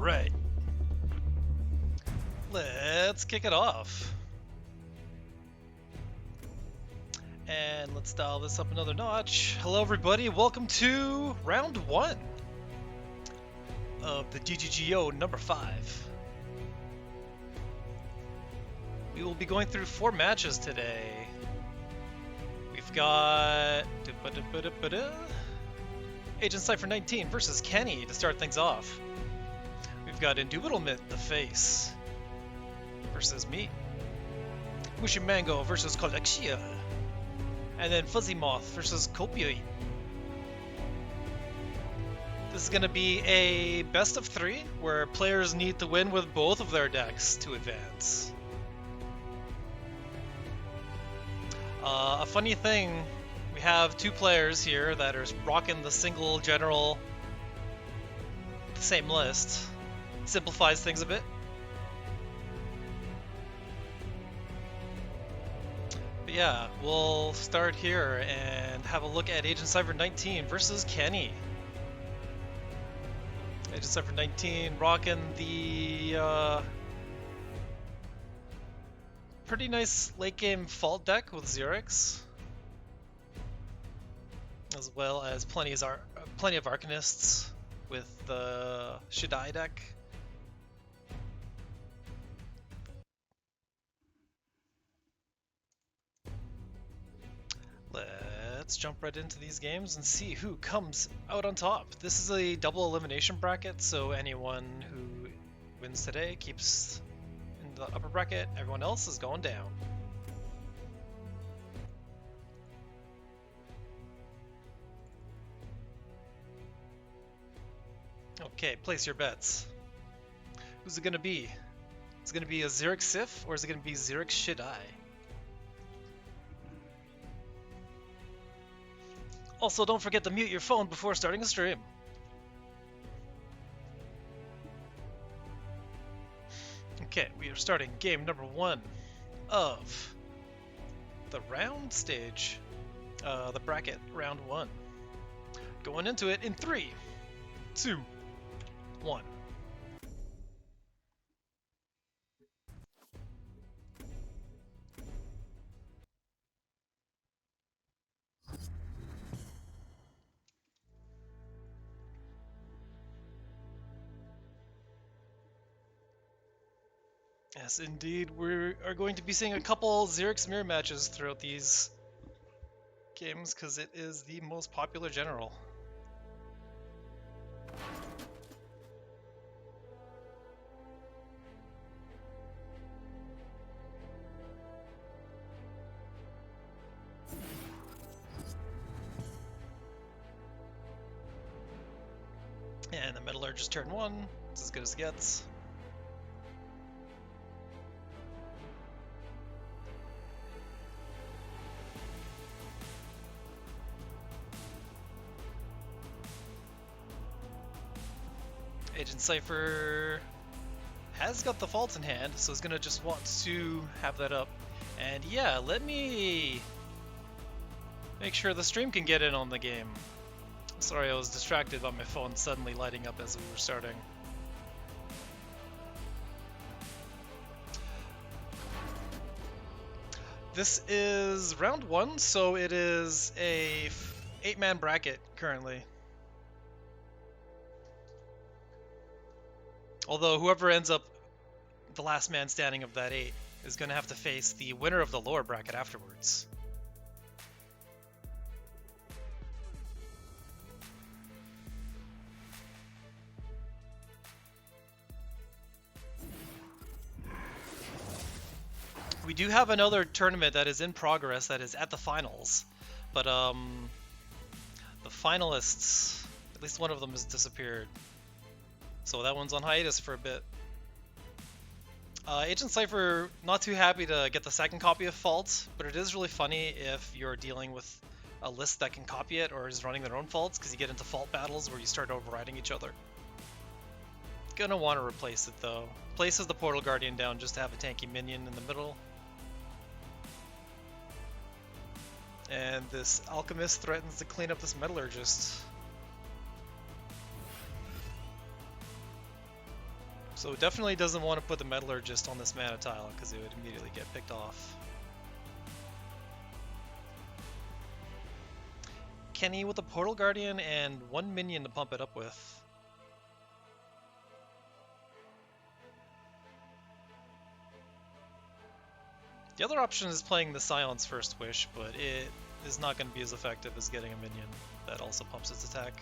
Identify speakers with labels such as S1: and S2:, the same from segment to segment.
S1: Alright. Let's kick it off. And let's dial this up another notch. Hello everybody, welcome to round 1 of the DGGO number 5. We will be going through 4 matches today. We've got Agent Cypher 19 versus Kenny to start things off. We've got Indubitably the Face versus me. Mushymango versus Colexiel. And then Fuzzymoth versus Kopiuyt. This is going to be a best of 3 where players need to win with both of their decks to advance. A funny thing, we have 2 players here that are rocking the single general, the same list. Simplifies things a bit. But yeah, we'll start here and have a look at Agent Cypher 19 versus Kenny. Agent Cypher 19 rocking the pretty nice late game fault deck with Xerix, as well as plenty of Arcanists with the Shidai deck. Let's jump right into these games and see who comes out on top. This is a double elimination bracket, so anyone who wins today keeps in the upper bracket, everyone else is going down. Okay, place your bets. Who's it gonna be? Is it gonna be a Xerix Sif or is it gonna be Xerix Shidai? Also, don't forget to mute your phone before starting a stream. Okay, we are starting game number 1 of the round stage, the bracket, round 1. Going into it in 3, 2, 1. Yes, indeed, we are going to be seeing a couple Xerix mirror matches throughout these games because it is the most popular general. And the Metallurgist turn 1, it's as good as it gets. Agent Cypher has got the faults in hand, so he's gonna just want to have that up. And yeah, let me make sure the stream can get in on the game. Sorry, I was distracted by my phone suddenly lighting up as we were starting. This is round 1, so it is a 8-man bracket currently. Although whoever ends up the last man standing of that 8 is going to have to face the winner of the lower bracket afterwards. We do have another tournament that is in progress that is at the finals, but the finalists, at least one of them has disappeared. So that one's on hiatus for a bit. Agent Cypher, not too happy to get the second copy of Fault, but it is really funny if you're dealing with a list that can copy it or is running their own faults, because you get into fault battles where you start overriding each other. Gonna want to replace it though. Places the Portal Guardian down just to have a tanky minion in the middle. And this Alchemist threatens to clean up this Metallurgist. So definitely doesn't want to put the Metallurgist on this mana tile because it would immediately get picked off. Kenny with a Portal Guardian and one minion to pump it up with. The other option is playing the Scion's First Wish, but it is not going to be as effective as getting a minion that also pumps its attack.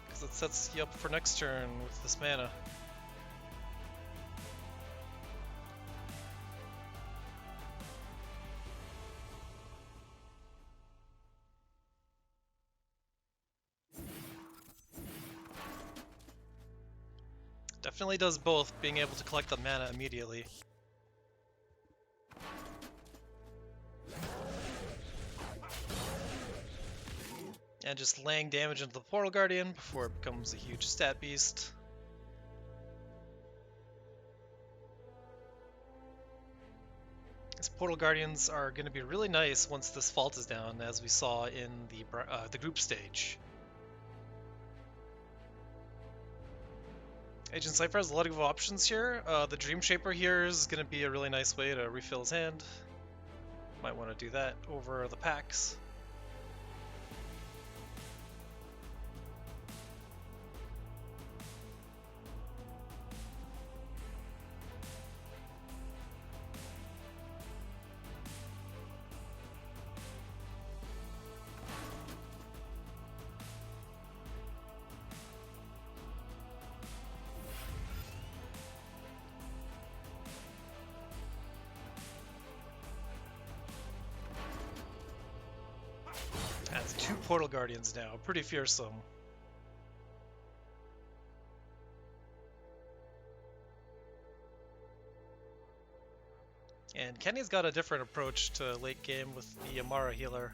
S1: Because it sets you up for next turn with this mana. Definitely does both, being able to collect the mana immediately. And just laying damage into the Portal Guardian before it becomes a huge stat beast. These Portal Guardians are going to be really nice once this fault is down, as we saw in the group stage. Agent Cypher has a lot of options here. The Dream Shaper here is going to be a really nice way to refill his hand. Might want to do that over the packs. Has 2 Portal Guardians now, pretty fearsome. And Kenny's got a different approach to late game with the Amara healer.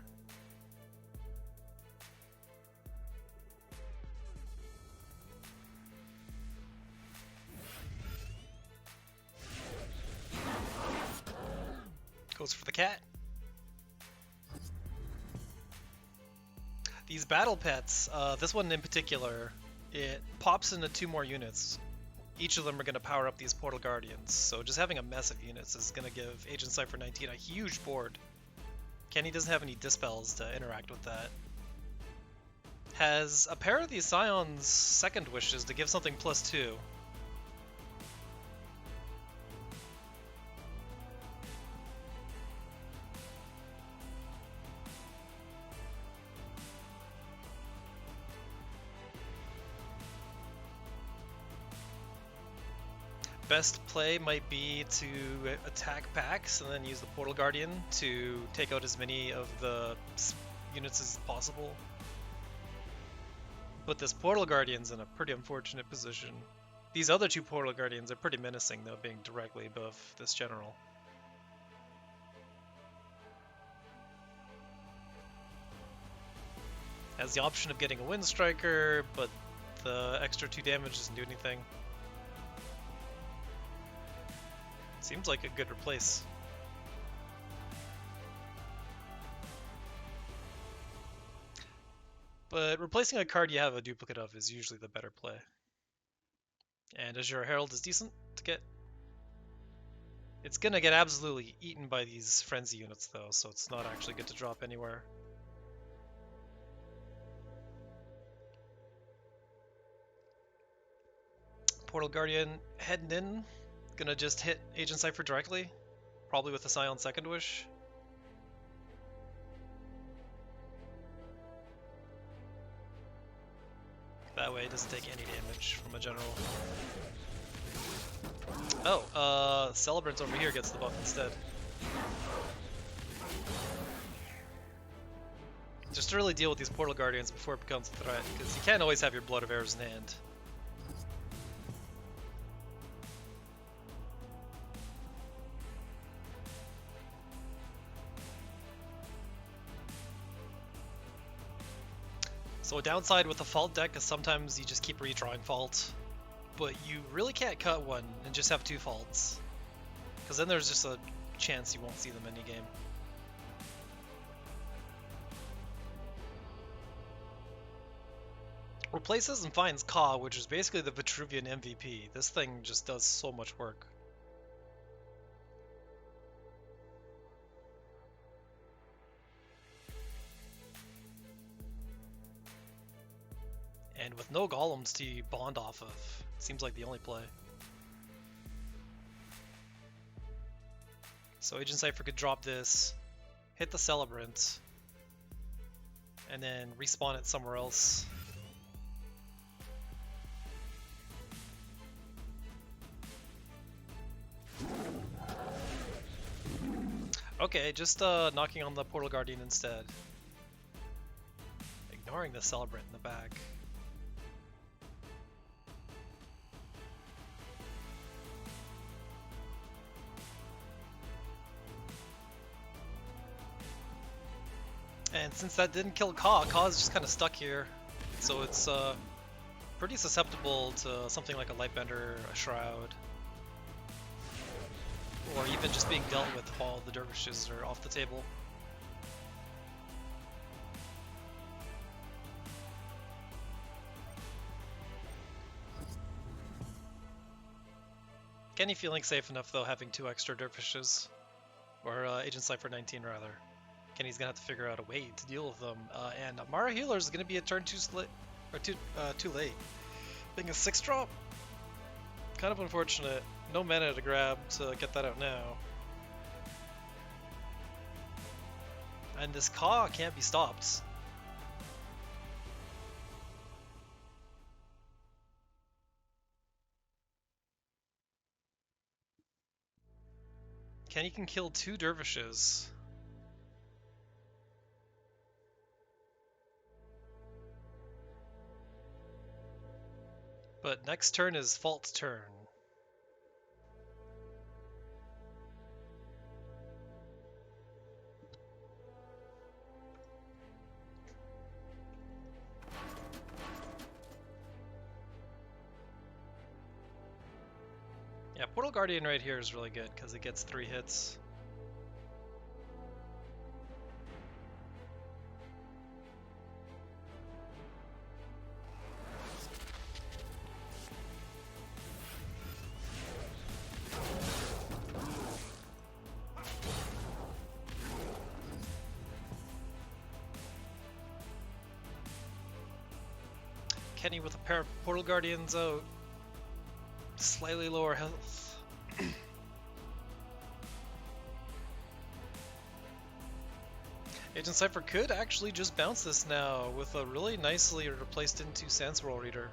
S1: Goes for the cat. These battle pets, this one in particular, it pops into 2 more units. Each of them are going to power up these Portal Guardians, so just having a mess of units is going to give Agent Cypher 19 a huge board. Kenny doesn't have any Dispels to interact with that. Has a pair of these Scion's Second Wishes to give something +2. Best play might be to attack packs and then use the Portal Guardian to take out as many of the units as possible. But this Portal Guardian's in a pretty unfortunate position. These other 2 Portal Guardians are pretty menacing though, being directly above this general. Has the option of getting a Wind Striker, but the extra 2 damage doesn't do anything. Seems like a good replace. But replacing a card you have a duplicate of is usually the better play. And Azure Herald is decent to get. It's gonna get absolutely eaten by these Frenzy units though, so it's not actually good to drop anywhere. Portal Guardian heading in. Gonna just hit Agent Cypher directly, probably with a Scion Second Wish. That way it doesn't take any damage from a general. Oh, Celebrant over here gets the buff instead. Just to really deal with these Portal Guardians before it becomes a threat, because you can't always have your Blood of Arrows in hand. So a downside with the Fault deck is sometimes you just keep redrawing Fault, but you really can't cut one and just have 2 Faults, because then there's just a chance you won't see them any game. Replaces and finds Ka, which is basically the Vitruvian MVP. This thing just does so much work. And with no golems to bond off of, seems like the only play. So Agent Cypher could drop this, hit the Celebrant, and then respawn it somewhere else. Okay, just knocking on the Portal Guardian instead. Ignoring the Celebrant in the back. And since that didn't kill Ka, Ka's just kind of stuck here. So it's pretty susceptible to something like a Lightbender, a Shroud, or even just being dealt with while the Dervishes are off the table. Kenny feeling safe enough though, having 2 extra Dervishes, or Agent Cypher 19 rather. Kenny's gonna have to figure out a way to deal with them, and Mara Healer is gonna be a turn too late. Being a 6-drop, kind of unfortunate. No mana to grab to get that out now. And this Ka can't be stopped. Kenny can kill 2 Dervishes. But next turn is Fault's turn. Yeah, Portal Guardian right here is really good because it gets 3 hits. Kenny with a pair of Portal Guardians out. Slightly lower health. Agent Cypher could actually just bounce this now with a really nicely replaced into Sans Roll Reader.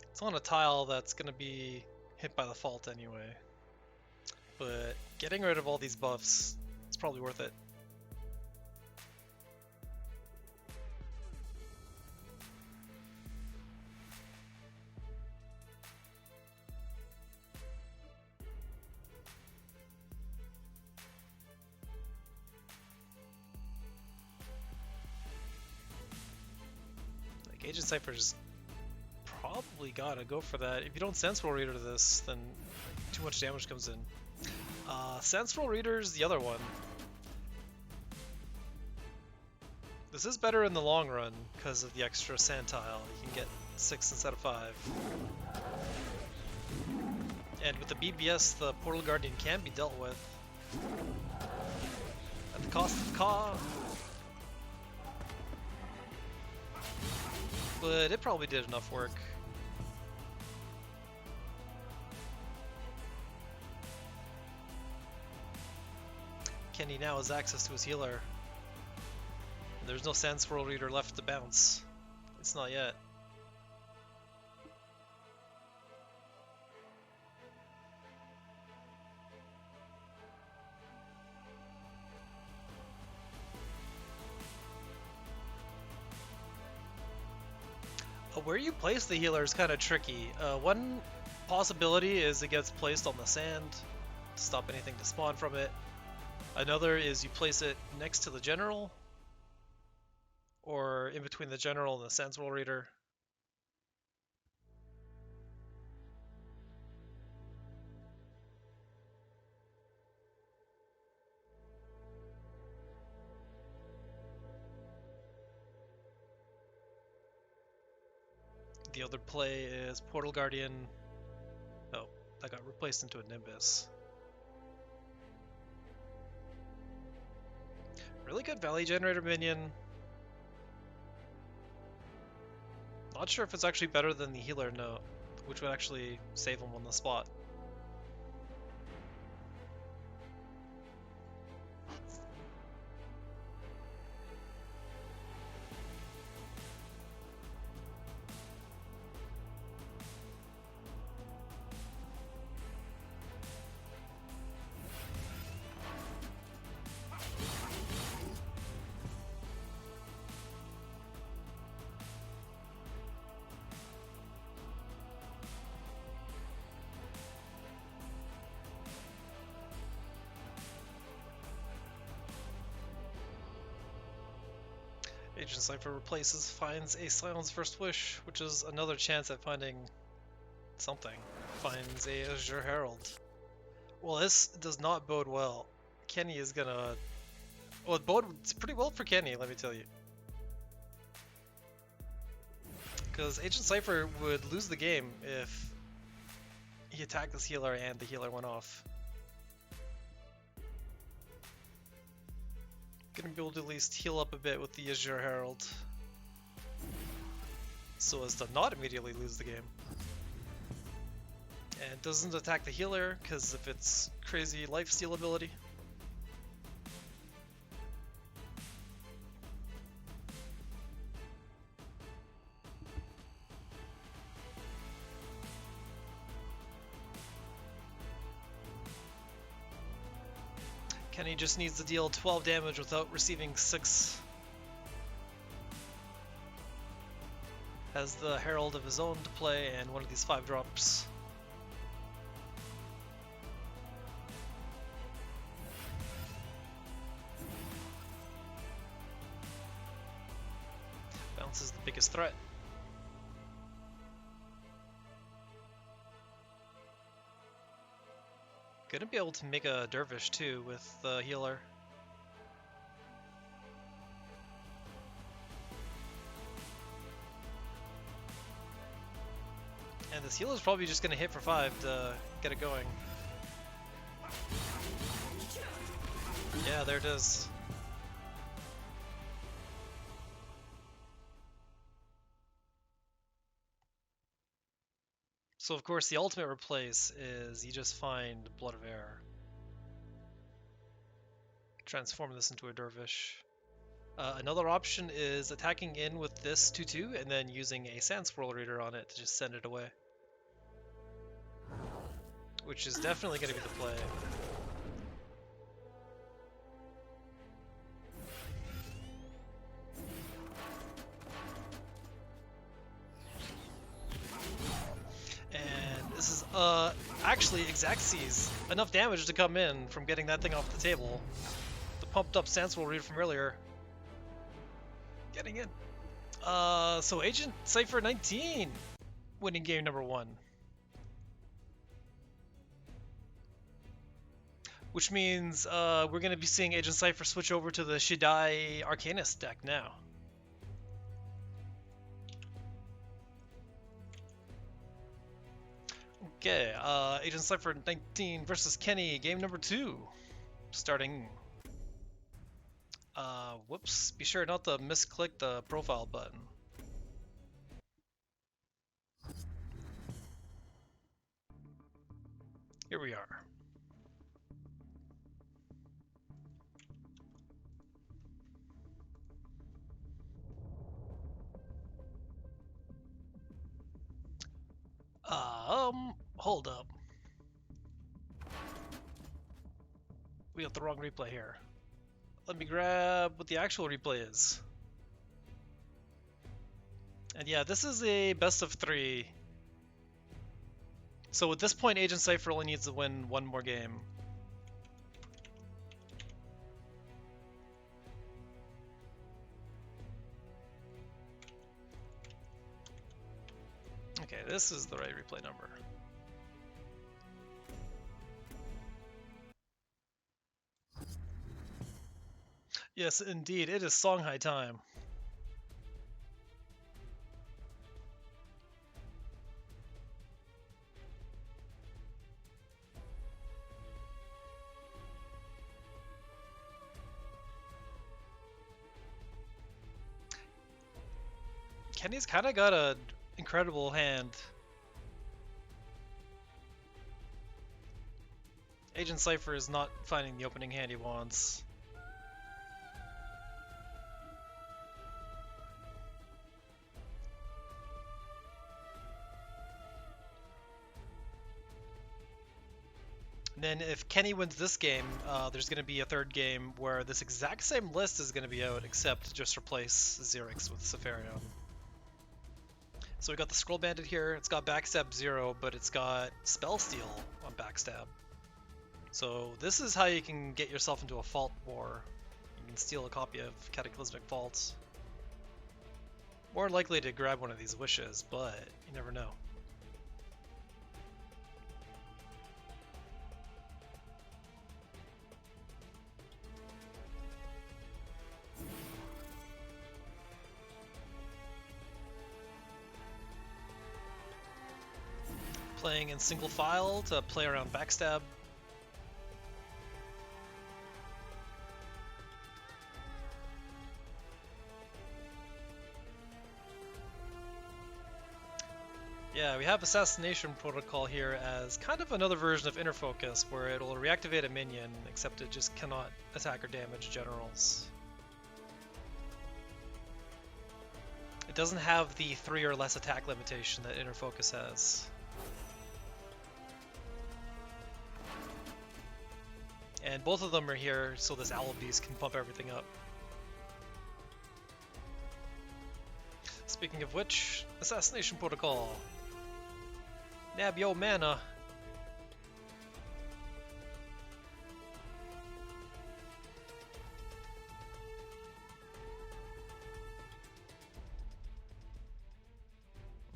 S1: It's on a tile that's going to be hit by the Fault anyway. But getting rid of all these buffs is probably worth it. Like, Agent Cypher's probably gotta go for that. If you don't Sense Roll Reader to this, then too much damage comes in. Sense Roll Reader's the other one. This is better in the long run because of the extra sand tile. You can get 6 instead of 5. And with the BBS, the Portal Guardian can be dealt with. At the cost of Ka. But it probably did enough work. Kenny now has access to his healer. There's no Sans Roll Reader left to bounce. It's not yet. Where you place the healer is kind of tricky. One possibility is it gets placed on the sand to stop anything to spawn from it. Another is you place it next to the general, or in between the general and the Sans Roll Reader. other play is Portal Guardian. Oh, that got replaced into a Nimbus. Really good Valley Generator minion. Not sure if it's actually better than the Healer Note, which would actually save him on the spot. Agent Cypher replaces, finds a Silence First Wish, which is another chance at finding something. Finds a Azure Herald. Well, this does not bode well. Kenny is gonna... Well, it bodes pretty well for Kenny, let me tell you. Because Agent Cypher would lose the game if he attacked this healer and the healer went off. Gonna be able to at least heal up a bit with the Azure Herald, so as to not immediately lose the game. And doesn't attack the healer because of its crazy lifesteal ability. Kenny just needs to deal 12 damage without receiving 6. Has the Herald of his own to play and one of these 5 drops. Bounce is the biggest threat. Gonna be able to make a Dervish too with the healer. And this healer is probably just gonna hit for 5 to get it going. Yeah, there it is. So of course the ultimate replace is you just find Blood of Air. Transform this into a Dervish. Another option is attacking in with this 2-2 and then using a Sand Swirl Reader on it to just send it away. Which is definitely going to be the play. Actually exact sees enough damage to come in from getting that thing off the table. The pumped up Sand Swirl Reader from earlier. Getting in. So Agent Cypher 19 winning game number 1. Which means we're going to be seeing Agent Cypher switch over to the Shidai Arcanist deck now. Okay, Agent Cypher 19 versus Kenny, game number 2. Starting. Whoops, be sure not to misclick the profile button. Here we are. Hold up. We got the wrong replay here. Let me grab what the actual replay is. And yeah, this is a best of 3. So at this point, Agent Cypher only needs to win 1 more game. Okay, this is the right replay number. Yes, indeed, it is Songhai time. Kenny's kind of got an incredible hand. Agent Cypher is not finding the opening hand he wants. And then if Kenny wins this game, there's going to be a third game where this exact same list is going to be out, except just replace Xerix with Safarian. So we got the Scroll Bandit here. It's got Backstab 0, but it's got Spell Steal on Backstab. So this is how you can get yourself into a fault war. You can steal a copy of Cataclysmic Faults. More likely to grab one of these wishes, but you never know. Playing in single file to play around Backstab. Yeah, we have Assassination Protocol here as kind of another version of Inner Focus, where it'll reactivate a minion, except it just cannot attack or damage generals. It doesn't have the 3 or less attack limitation that Inner Focus has. And both of them are here so this Owl Beast can pump everything up. Speaking of which, Assassination Protocol. Nab yo mana.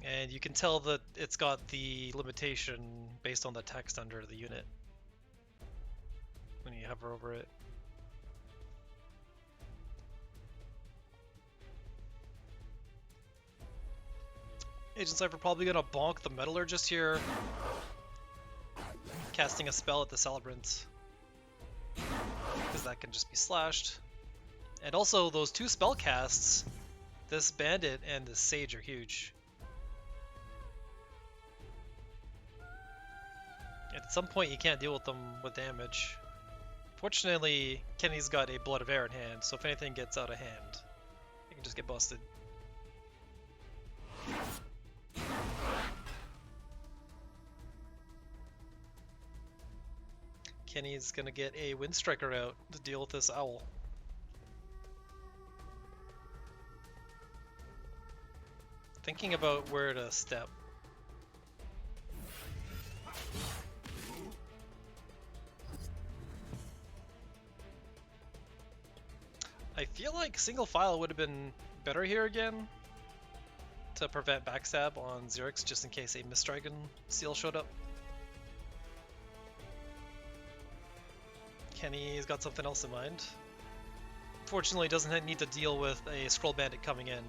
S1: And you can tell that it's got the limitation based on the text under the unit when you hover over it. Agent Cypher probably gonna bonk the Metallurgist here, casting a spell at the Celebrant, because that can just be slashed. And also those 2 spell casts, this Bandit and this Sage, are huge. At some point you can't deal with them with damage. Fortunately, Kenny's got a Blood of Air in hand, so if anything gets out of hand, it can just get busted. Kenny's gonna get a Windstriker out to deal with this Owl. Thinking about where to step. I feel like single file would have been better here again to prevent backstab on Xerix, just in case a Misdragon seal showed up. Kenny's got something else in mind. Fortunately, doesn't need to deal with a Scroll Bandit coming in.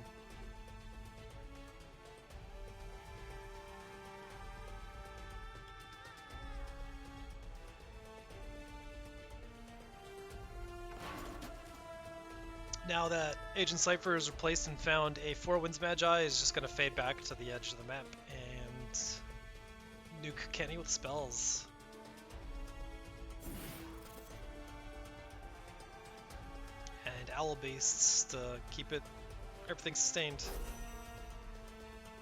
S1: Now that Agent Cypher is replaced and found a 4 Winds Magi, is just going to fade back to the edge of the map and nuke Kenny with spells. And Owl Beasts to keep everything sustained.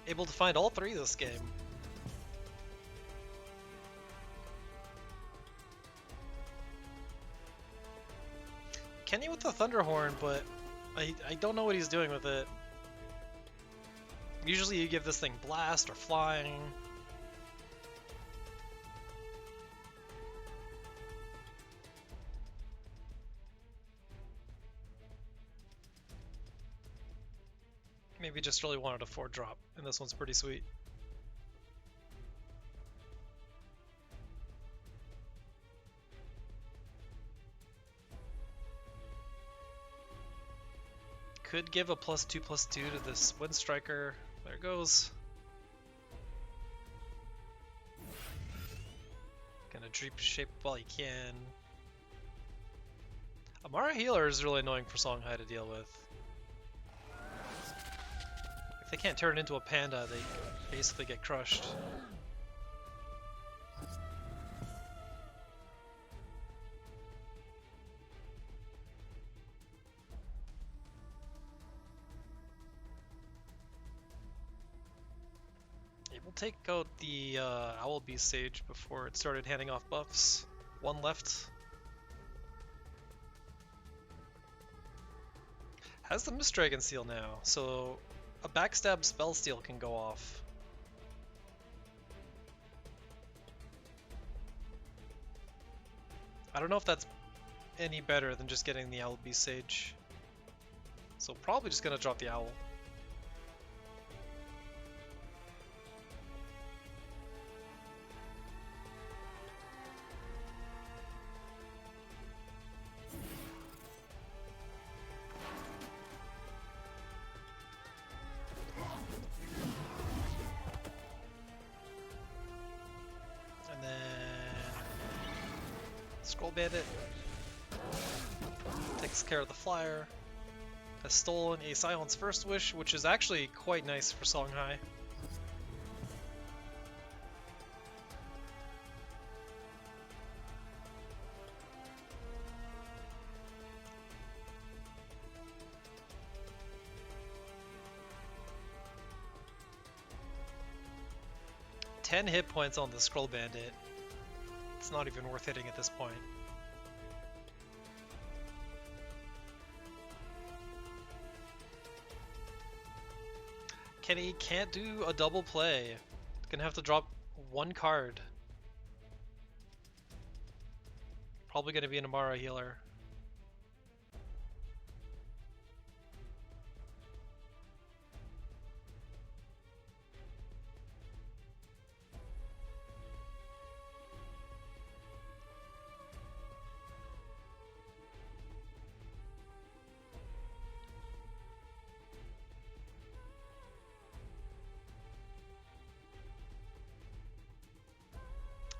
S1: Able to find all 3 this game. Kenny with the Thunderhorn, but I don't know what he's doing with it. Usually you give this thing Blast or Flying. Maybe just really wanted a 4-drop, and this one's pretty sweet. Could give a +2/+2 to this Windstriker. There it goes. Gonna Dream Shape while you can. Amara Healer is really annoying for Songhai to deal with. If they can't turn into a panda, they basically get crushed. It will take out the Owl Beast Sage before it started handing off buffs. One left. Has the Mist Dragon Seal now, so a backstab spell steal can go off. I don't know if that's any better than just getting the Owl Beast Sage. So probably just gonna drop the Owl. Scroll Bandit takes care of the flyer. Has stolen a Silence First Wish, which is actually quite nice for Songhai. Ten hit points on the Scroll Bandit. It's not even worth hitting at this point. Kenny can't do a double play. Gonna have to drop one card. Probably gonna be an Amara healer.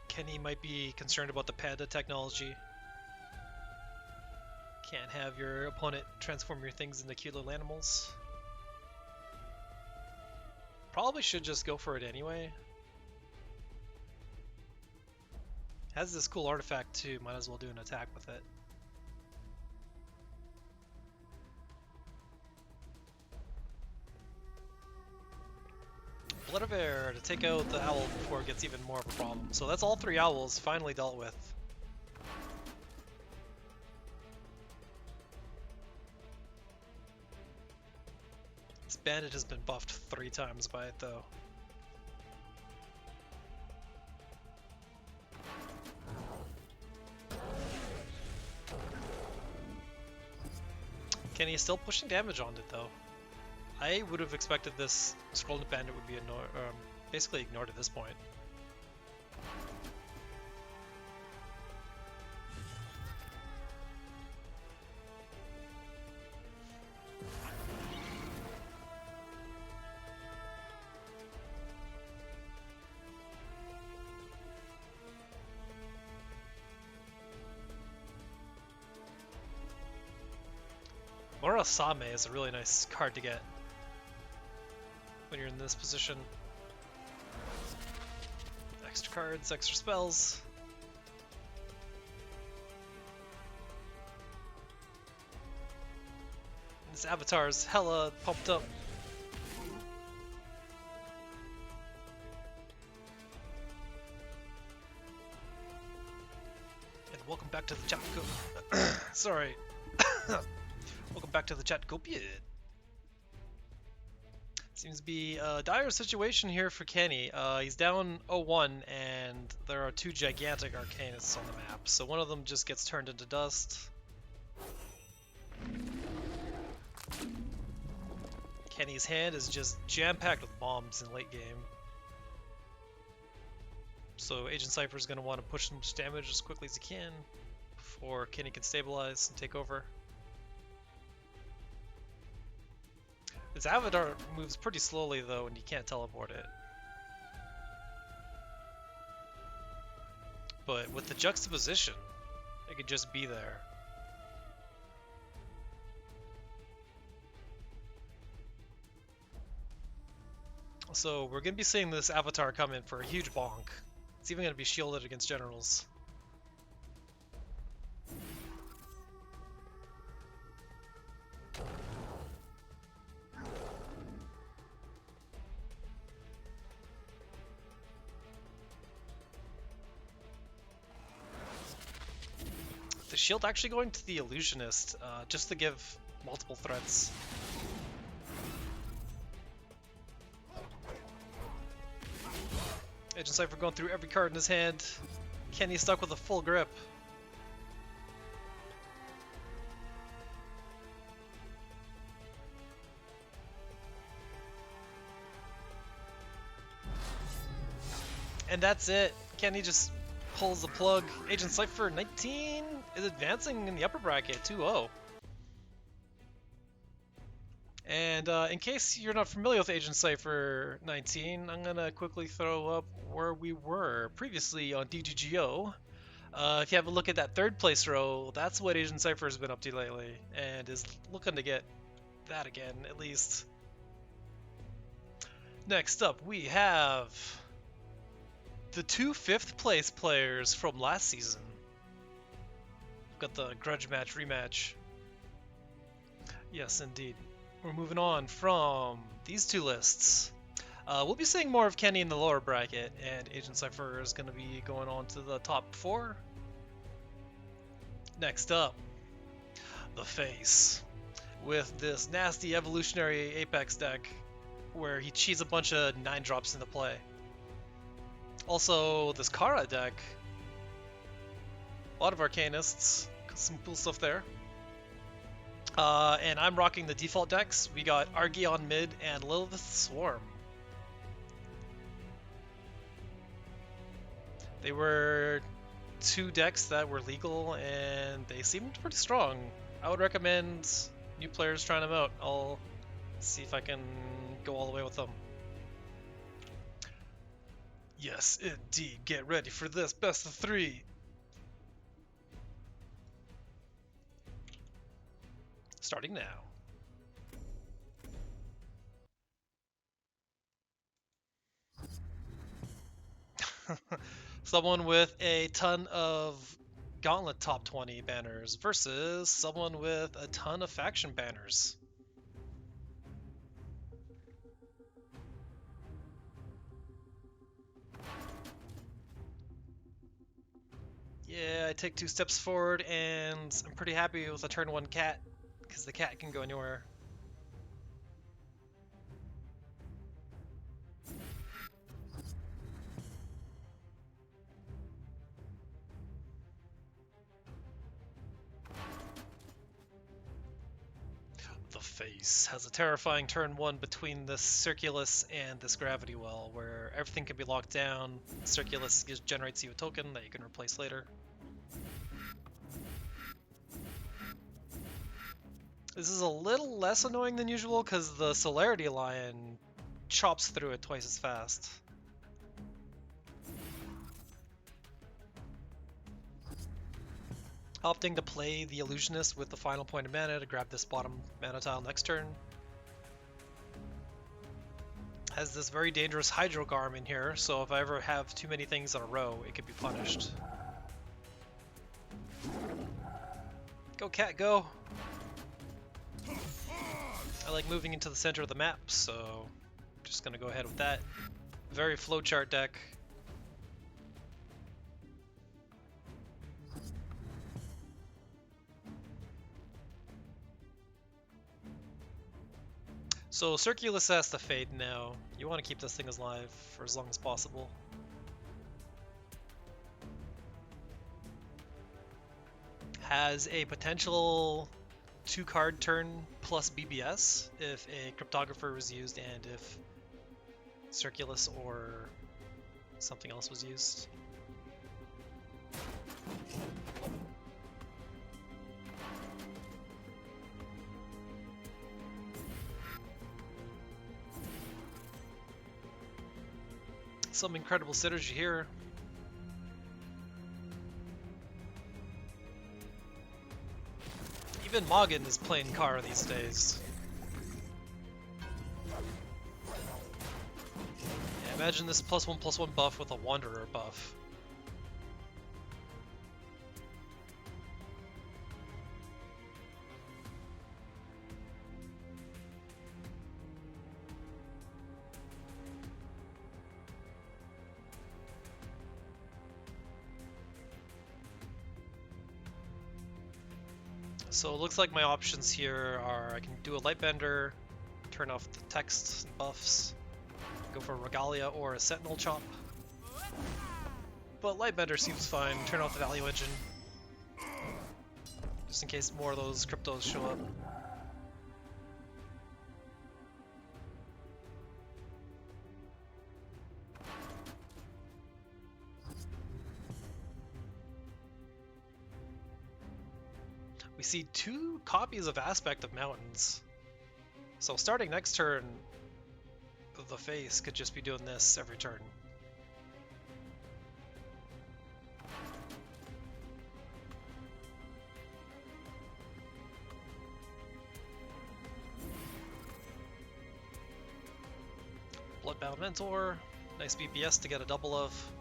S1: Kenny might be concerned about the panda technology. Can't have your opponent transform your things into cute little animals. Probably should just go for it anyway. Has this cool artifact too, might as well do an attack with it. Blood of Air to take out the owl before it gets even more of a problem. So that's all three owls finally dealt with. This bandit has been buffed 3 times by it though. Kenny is still pushing damage on it though. I would have expected this Scroll Bandit would be basically ignored at this point. Morasame is a really nice card to get when you're in this position. Extra cards, extra spells. This avatar is hella pumped up. And welcome back to the chat. Sorry. Welcome back to the chat, Kopiuyt. Seems to be a dire situation here for Kenny. He's down 0-1, and there are 2 gigantic Arcanists on the map. So one of them just gets turned into dust. Kenny's hand is just jam-packed with bombs in late game. So Agent Cypher's going to want to push as much damage as quickly as he can before Kenny can stabilize and take over. This avatar moves pretty slowly though, and you can't teleport it. But with the juxtaposition, it could just be there. So we're going to be seeing this Avatar come in for a huge bonk. It's even going to be shielded against generals. The shield actually going to the Illusionist, just to give multiple threats. Agent Cypher going through every card in his hand. Kenny stuck with a full grip. And that's it. Kenny just pulls the plug. Agent Cypher 19 is advancing in the upper bracket 2-0. And in case you're not familiar with Agent Cypher 19, I'm gonna quickly throw up where we were previously on DGGO. If you have a look at that third place row, that's what Agent Cypher has been up to lately, and is looking to get that again, at least. Next up, we have the two 5th place players from last season. We've got the grudge match rematch. Yes, indeed. We're moving on from these two lists. We'll be seeing more of Kenny in the lower bracket, and Agent Cypher is going to be going on to the top 4. Next up, the Face, with this nasty evolutionary Apex deck, where he cheats a bunch of 9-drops into play. Also, this Kara deck, a lot of Arcanists, some cool stuff there. And I'm rocking the default decks. We got Argeon mid and Lilith Swarm. They were 2 decks that were legal and they seemed pretty strong. I would recommend new players trying them out. I'll see if I can go all the way with them. Yes, indeed. Get ready for this best of 3. Starting now. Someone with a ton of Gauntlet top 20 banners versus someone with a ton of faction banners. Yeah, I take 2 steps forward and I'm pretty happy with a turn 1 cat, because the cat can go anywhere. The Face has a terrifying turn 1 between this Circulus and this Gravity Well, where everything can be locked down. Circulus generates you a token that you can replace later. This is a little less annoying than usual because the Celerity Lion chops through it twice as fast. Opting to play the Illusionist with the final point of mana to grab this bottom mana tile next turn. Has this very dangerous Hydrogarm in here, so if I ever have too many things in a row, it could be punished. Go cat, go! I like moving into the center of the map, so I'm just gonna go ahead with that. Very flowchart deck. So Circulus has to fade now. You want to keep this thing alive for as long as possible. Has a potential 2-card turn plus BBS if a Cryptographer was used and if Circulus or something else was used. Some incredible synergy here. Even Mogin is playing Kara these days. Imagine this +1/+1 buff with a Wanderer buff. So it looks like my options here are I can do a Lightbender, turn off the text and buffs, go for a Regalia or a Sentinel Chop. But Lightbender seems fine, turn off the Value Engine, just in case more of those cryptos show up. We see 2 copies of Aspect of Mountains. So starting next turn, the face could just be doing this every turn. Bloodbound Mentor, nice BPS to get a double of.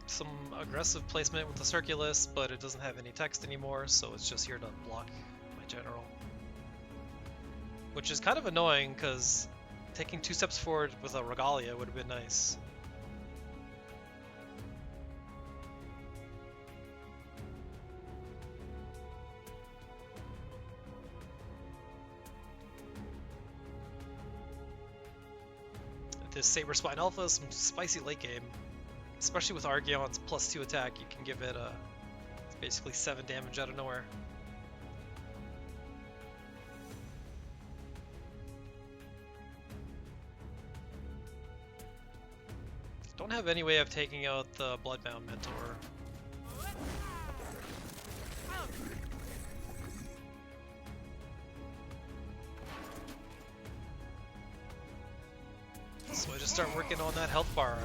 S1: Some aggressive placement with the Circulus, but it doesn't have any text anymore, so it's just here to block my general. Which is kind of annoying, because taking 2 steps forward with a Regalia would have been nice. This Saber Spine Alpha is some spicy late game. Especially with Archeon's +2 attack, you can give it basically 7 damage out of nowhere. Don't have any way of taking out the Bloodbound Mentor. So I just start working on that health bar.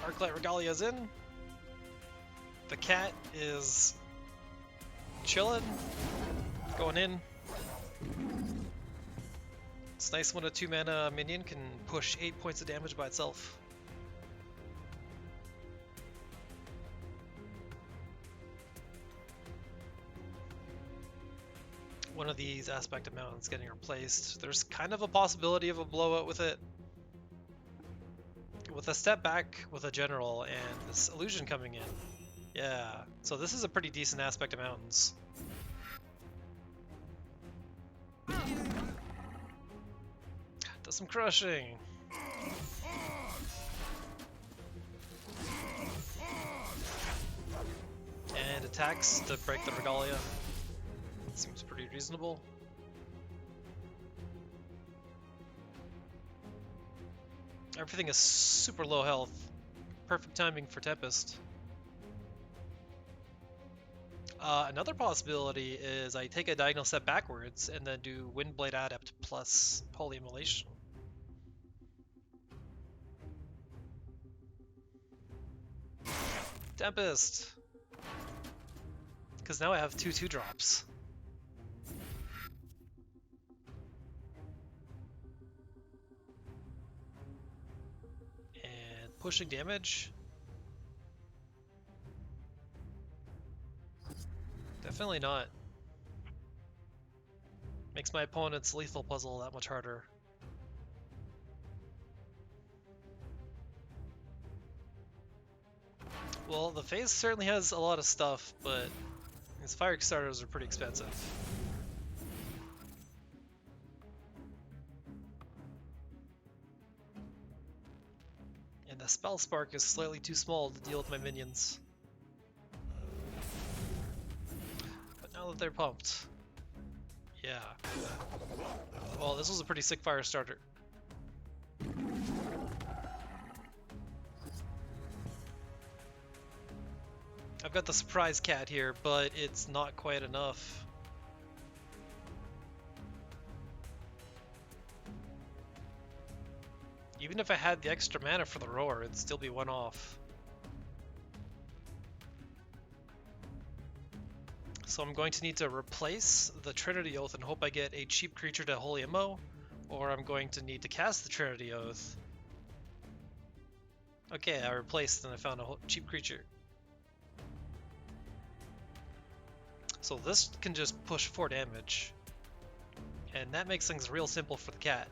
S1: Arclight Regalia's in. The cat is chilling, going in. It's nice when a 2-mana minion can push 8 points of damage by itself. One of these Aspect of Mountains getting replaced. There's kind of a possibility of a blowout with it. With a step back with a general and this illusion coming in. Yeah, so this is a pretty decent Aspect of Mountains. Does some crushing. And attacks to break the Regalia. Seems pretty reasonable. Everything is super low health. Perfect timing for Tempest. Another possibility is I take a diagonal step backwards and then do Windblade Adept plus Holy Immolation. Tempest! Because now I have 2/2 drops. Pushing damage? Definitely not. Makes my opponent's lethal puzzle that much harder. Well, the phase certainly has a lot of stuff, but his fire starters are pretty expensive. And the Spell Spark is slightly too small to deal with my minions. But now that they're pumped, yeah. Well, this was a pretty sick fire starter. I've got the surprise cat here, but it's not quite enough. Even if I had the extra mana for the roar, it'd still be one off. So I'm going to need to replace the Trinity Oath and hope I get a cheap creature to Holy Immo, or I'm going to need to cast the Trinity Oath. Okay, I replaced and I found a cheap creature. So this can just push 4 damage, and that makes things real simple for the cat.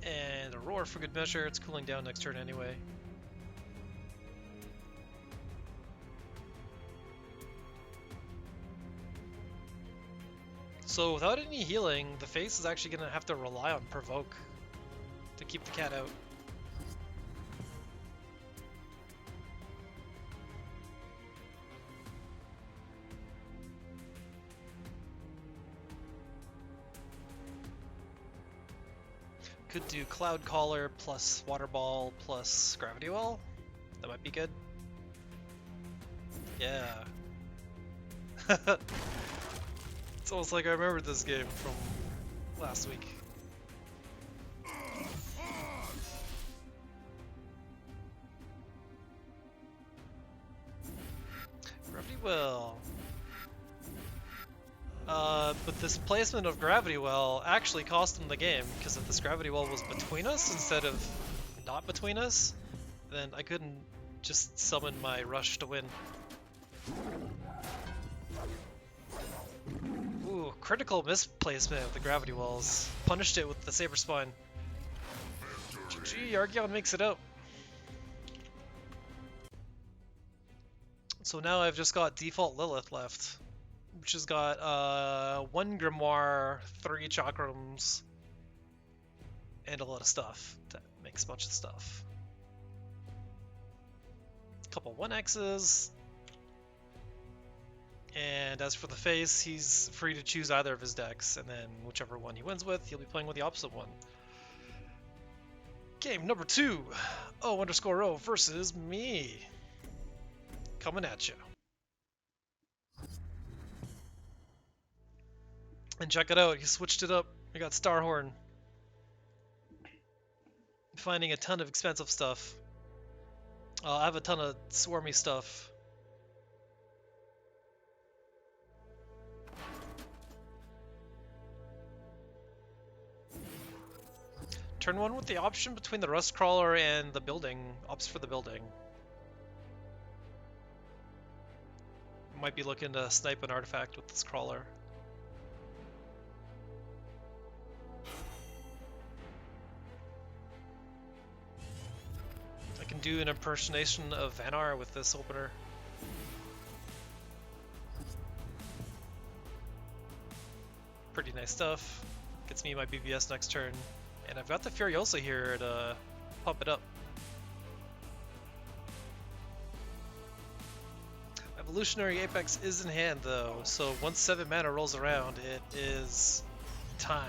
S1: And a roar for good measure. It's cooling down next turn anyway. So without any healing, the face is actually going to have to rely on Provoke to keep the cat out. Could do Cloud Caller plus Water Ball plus Gravity Well. That might be good. Yeah. It's almost like I remembered this game from last week. Gravity Well. But this placement of Gravity Well actually cost him the game, because if this Gravity Well was between us instead of not between us, then I couldn't just summon my Rush to win. Ooh, critical misplacement of the Gravity Wells. Punished it with the Saber Spine. GG, Archeon makes it out. So now I've just got default Lilith left, which has got 1 Grimoire, 3 Chakrams, and a lot of stuff. That makes a bunch of stuff. A couple 1X's. And as for the face, he's free to choose either of his decks, and then whichever one he wins with, he'll be playing with the opposite one. Game number 2, O_O versus me. Coming at you. And check it out, he switched it up. We got Starhorn. Finding a ton of expensive stuff. I have a ton of swarmy stuff. Turn 1 with the option between the Rust Crawler and the building. Opts for the building. Might be looking to snipe an artifact with this crawler. I can do an impersonation of Vanar with this opener. Pretty nice stuff. Gets me my BBS next turn. And I've got the Furiosa here to pump it up. Evolutionary Apex is in hand though, so once 7 mana rolls around, it is time.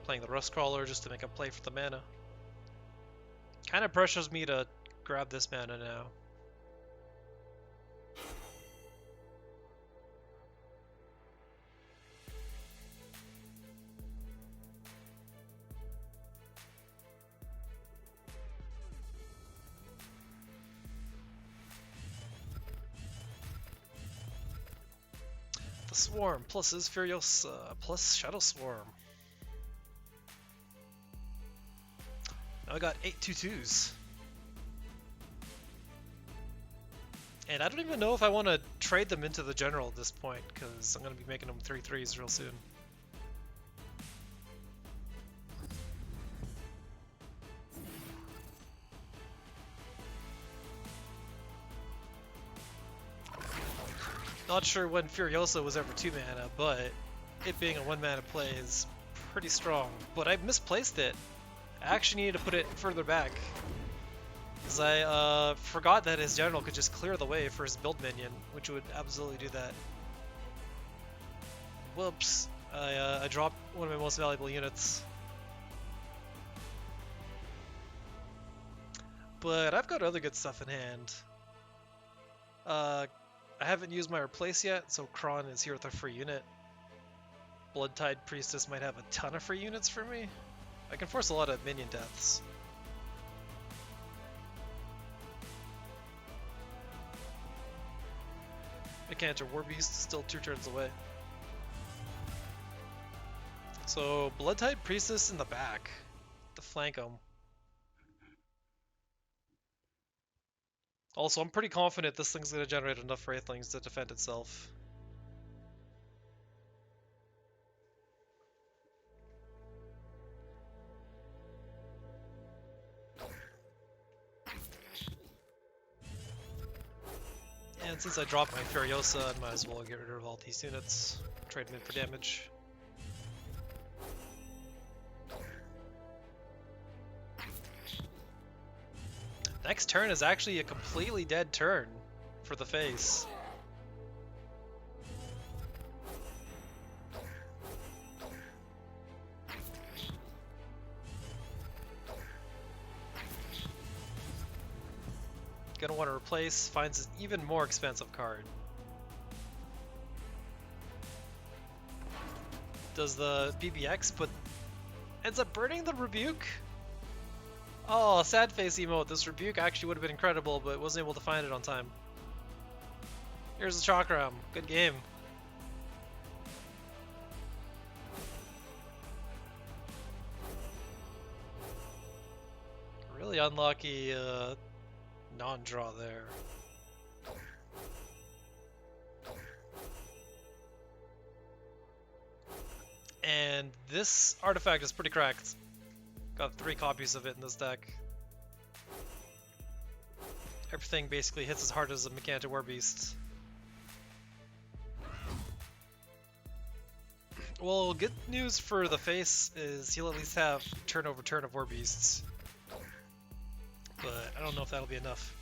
S1: Playing the Rust Crawler just to make a play for the mana. Kind of pressures me to grab this mana now. Swarm plus his Furiosa plus Shadow Swarm. Now I got 8 2/2s. And I don't even know if I want to trade them into the general at this point, because I'm going to be making them 3/3s real soon. Not sure when Furiosa was ever 2 mana, but it being a 1 mana play is pretty strong. But I misplaced it. I actually needed to put it further back. Because I forgot that his general could just clear the way for his build minion, which would absolutely do that. Whoops. I dropped one of my most valuable units. But I've got other good stuff in hand. I haven't used my replace yet, so Kron is here with a free unit. Bloodtide Priestess might have a ton of free units for me. I can force a lot of minion deaths. Mechanic Warbeast is still 2 turns away. So Bloodtide Priestess in the back to flank him. Also, I'm pretty confident this thing's going to generate enough Wraithlings to defend itself. And since I dropped my Furiosa, I might as well get rid of all these units. Trade them in for damage. Next turn is actually a completely dead turn for the face. Gonna want to replace, finds an even more expensive card. Does the BBX put... ends up burning the Rebuke? Oh, sad face emote. This Rebuke actually would have been incredible, but wasn't able to find it on time. Here's the Chakram. Good game. Really unlucky non-draw there. And this artifact is pretty cracked. Got 3 copies of it in this deck. Everything basically hits as hard as a Mechanic Warbeast. Well, good news for the face is he'll at least have turn over turn of Warbeasts. But I don't know if that'll be enough.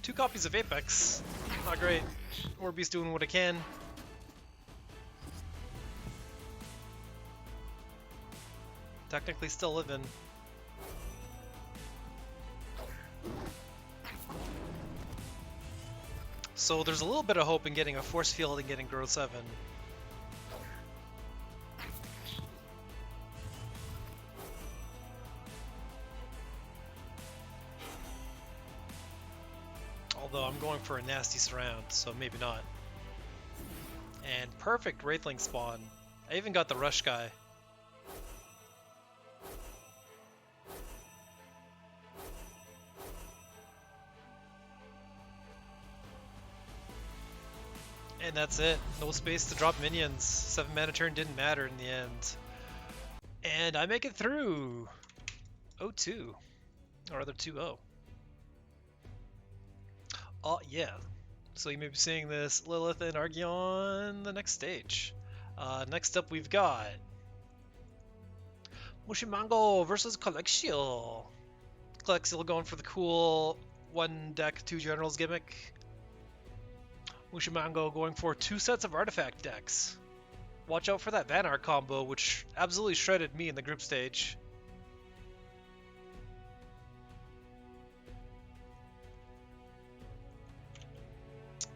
S1: Two copies of Apex. Not great. Warbeast doing what it can. Technically still living. So there's a little bit of hope in getting a Force Field and getting Growth 7. Although I'm going for a nasty surround, so maybe not. And perfect Wraithling spawn. I even got the Rush guy. And that's it. No space to drop minions. 7 mana turn didn't matter in the end. And I make it through. 0-2. Or rather 2-0. Oh yeah. So you may be seeing this Lilith and Argyon the next stage. Next up we've got Mushymango versus Colexiel. Colexiel going for the cool 1 deck 2 generals gimmick. Mushymango going for 2 sets of artifact decks. Watch out for that Vanar combo, which absolutely shredded me in the group stage.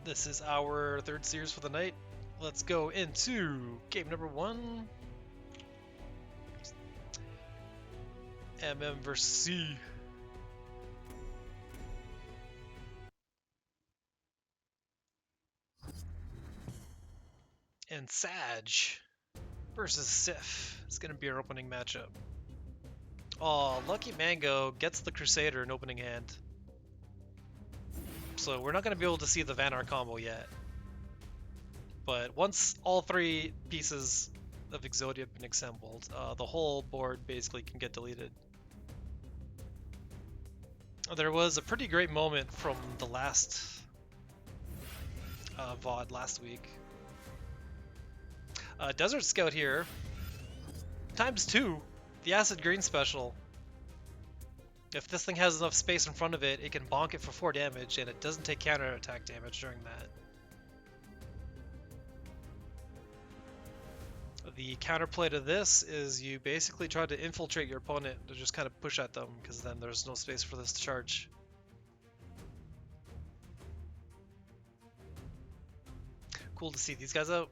S1: This is our 3rd series for the night. Let's go into game number 1. MM versus C. And Sag versus Sif. It's going to be our opening matchup. Oh, Lucky Mango gets the Crusader in opening hand. So we're not going to be able to see the Vanar combo yet. But once all 3 pieces of Exodia have been assembled, the whole board basically can get deleted. There was a pretty great moment from the last VOD last week. Desert Scout here. ×2. The Acid Green special. If this thing has enough space in front of it, it can bonk it for 4 damage, and it doesn't take counterattack damage during that. The counterplay to this is you basically try to infiltrate your opponent to just kind of push at them, because then there's no space for this to charge. Cool to see these guys out.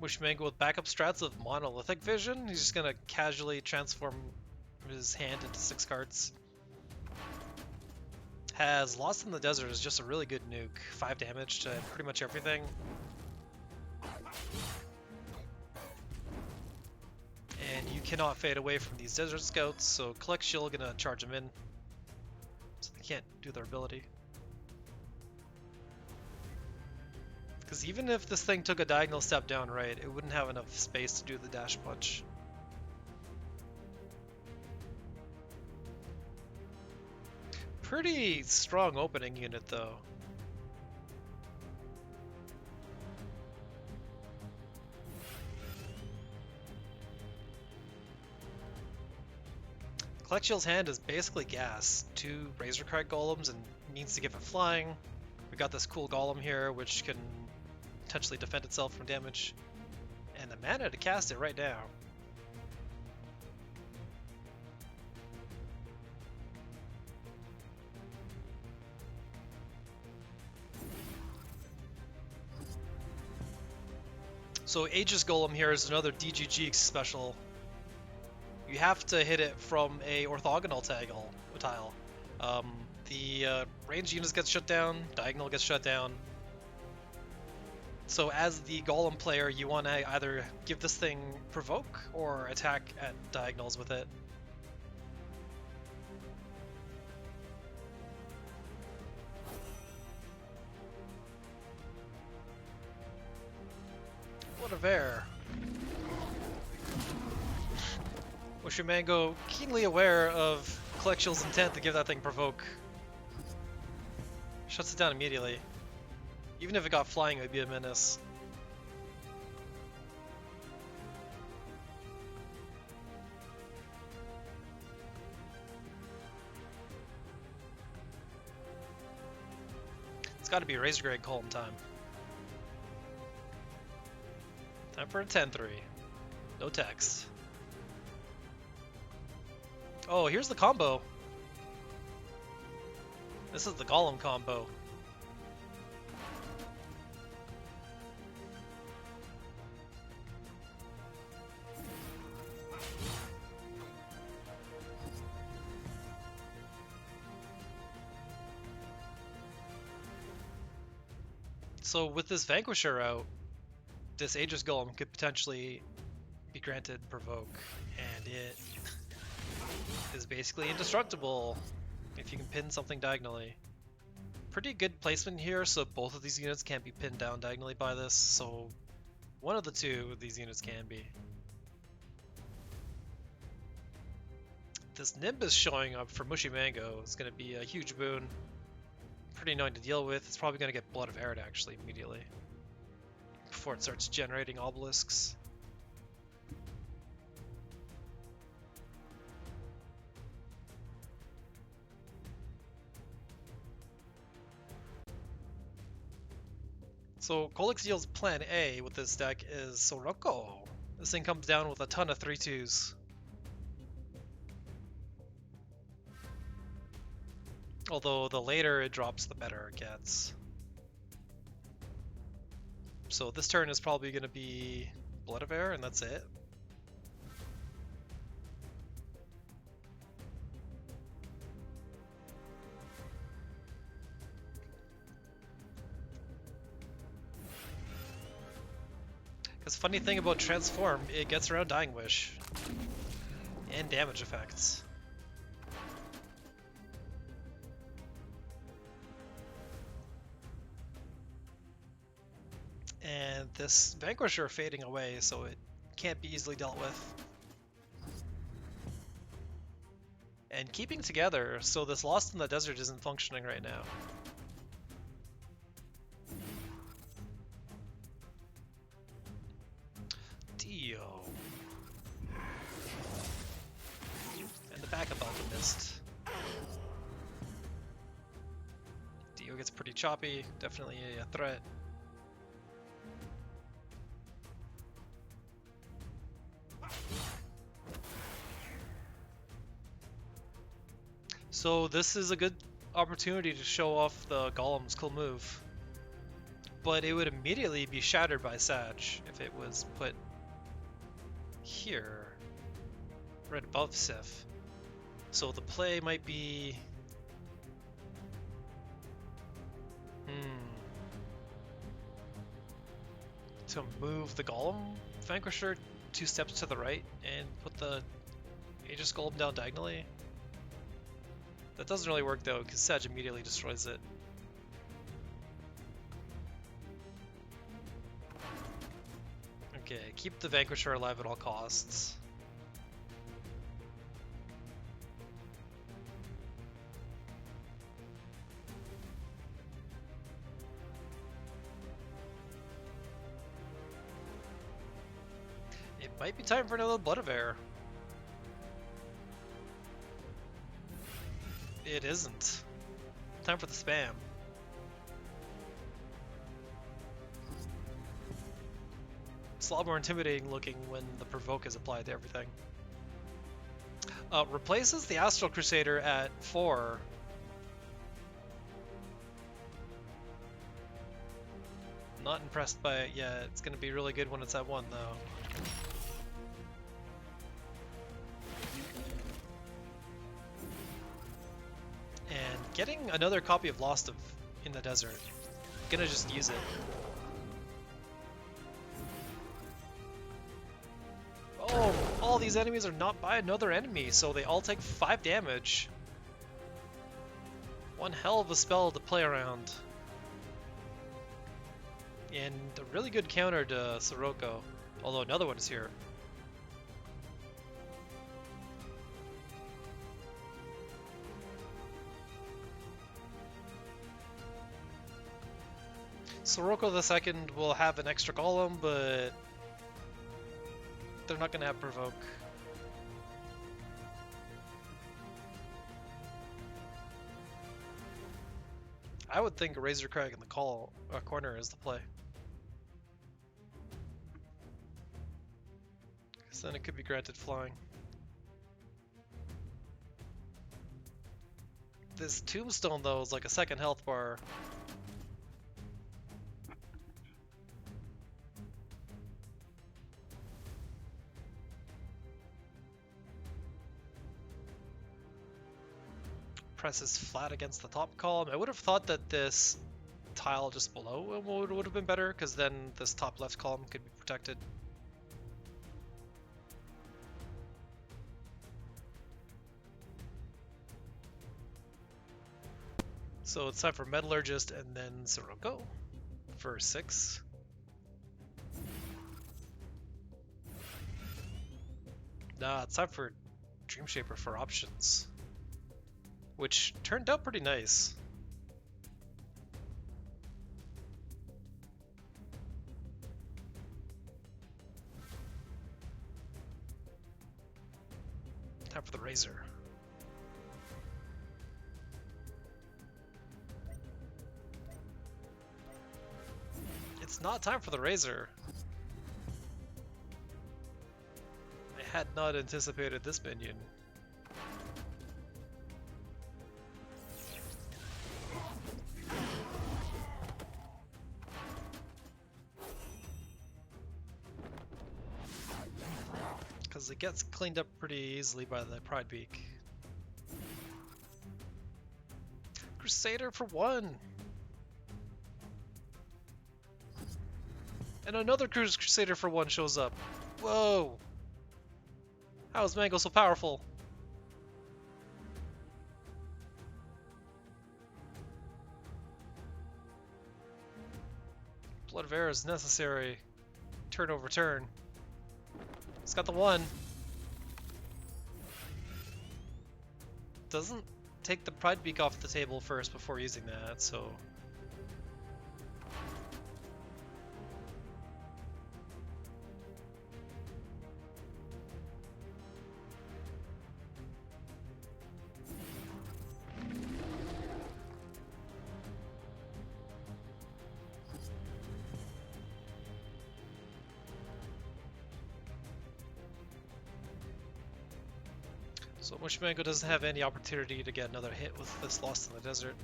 S1: Mushymango with backup strats of monolithic vision. He's just gonna casually transform his hand into 6 cards. Has Lost in the Desert is just a really good nuke. 5 damage to pretty much everything. And you cannot fade away from these Desert Scouts, so Colexiel gonna charge them in. So they can't do their ability. Because even if this thing took a diagonal step down right, it wouldn't have enough space to do the dash punch. Pretty strong opening unit though. Colexiel's hand is basically gas. 2 Razorcry golems and means to give it flying. We got this cool golem here which can potentially defend itself from damage. And the mana to cast it right now. So Aegis Golem here is another DGG special. You have to hit it from a orthogonal tile. The range units get shut down, diagonal gets shut down. So as the Golem player, you want to either give this thing provoke or attack at diagonals with it. What a bear. Mushymango keenly aware of Colexiel's intent to give that thing provoke. Shuts it down immediately. Even if it got flying, it would be a menace. It's got to be Razor Grade Column time. Time for a 10-3. No text. Oh, here's the combo. This is the Golem combo. So with this Vanquisher out, this Aegis Golem could potentially be granted Provoke, and it is basically indestructible if you can pin something diagonally. Pretty good placement here, so both of these units can't be pinned down diagonally by this, so one of the two of these units can be. This Nimbus showing up for Mushymango is going to be a huge boon. Pretty annoying to deal with. It's probably going to get Blood of Arid actually immediately before it starts generating obelisks. So Colexiel's plan A with this deck is Soroko. This thing comes down with a ton of 3/2s. Although the later it drops, the better it gets. So this turn is probably going to be Blood of Air, and that's it. Because funny thing about Transform, it gets around Dying Wish and damage effects. And this Vanquisher fading away, so it can't be easily dealt with. and keeping together, so this Lost in the Desert isn't functioning right now. Dio. And the backup Alchemist. Dio gets pretty choppy, definitely a threat. So this is a good opportunity to show off the Golem's cool move. But it would immediately be shattered by Sag if it was put here, right above Sif. So the play might be... to move the Golem Vanquisher 2 steps to the right and put the Aegis Golem down diagonally. That doesn't really work though, because Sag immediately destroys it. Okay, keep the Vanquisher alive at all costs. It might be time for another Blood of Air. It isn't. Time for the spam. It's a lot more intimidating looking when the provoke is applied to everything. Replaces the Astral Crusader at 4. Not impressed by it yet. It's going to be really good when it's at 1 though. And getting another copy of Lost in the Desert. Gonna just use it. Oh, all these enemies are not by another enemy, so they all take 5 damage. One hell of a spell to play around. And a really good counter to Sirocco, although another one is here. Sirocco the second will have an extra golem, but they're not going to have provoke. I would think a Razor Crag in the corner is the play. Because then it could be granted flying. This Tombstone though is like a second health bar. Presses flat against the top column. I would have thought that this tile just below would have been better, because then this top left column could be protected. So it's time for Metallurgist and then Sirocco for 6. Nah, it's time for Dreamshaper for options, which turned out pretty nice. Time for the Razor. It's not time for the Razor. I had not anticipated this minion. Because it gets cleaned up pretty easily by the Pride Beak. Crusader for 1! And another Crusader for 1 shows up. Whoa! How is Mango so powerful? Blood of Air is necessary. Turn over turn. It's got the 1. doesn't take the Pride Beak off the table first before using that, so... So Mushymango doesn't have any opportunity to get another hit with this Lost in the Desert.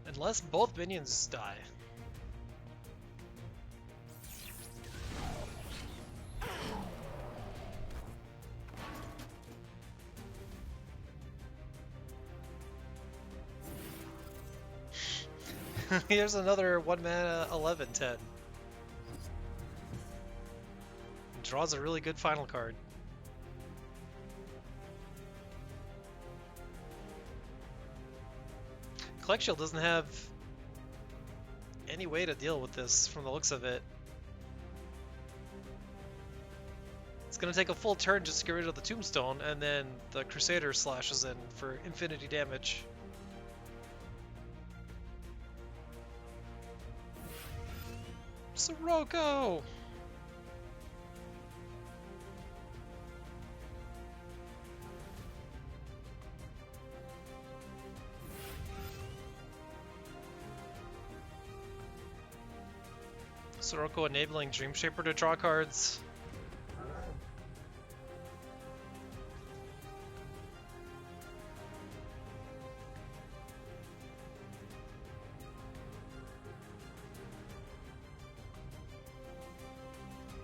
S1: Unless both minions die. Here's another 1 mana 11/10. Draws a really good final card. Colexiel doesn't have any way to deal with this from the looks of it. It's gonna take a full turn just to get rid of the Tombstone, and then the Crusader slashes in for infinity damage. Sirocco! Sirocco enabling Dreamshaper to draw cards.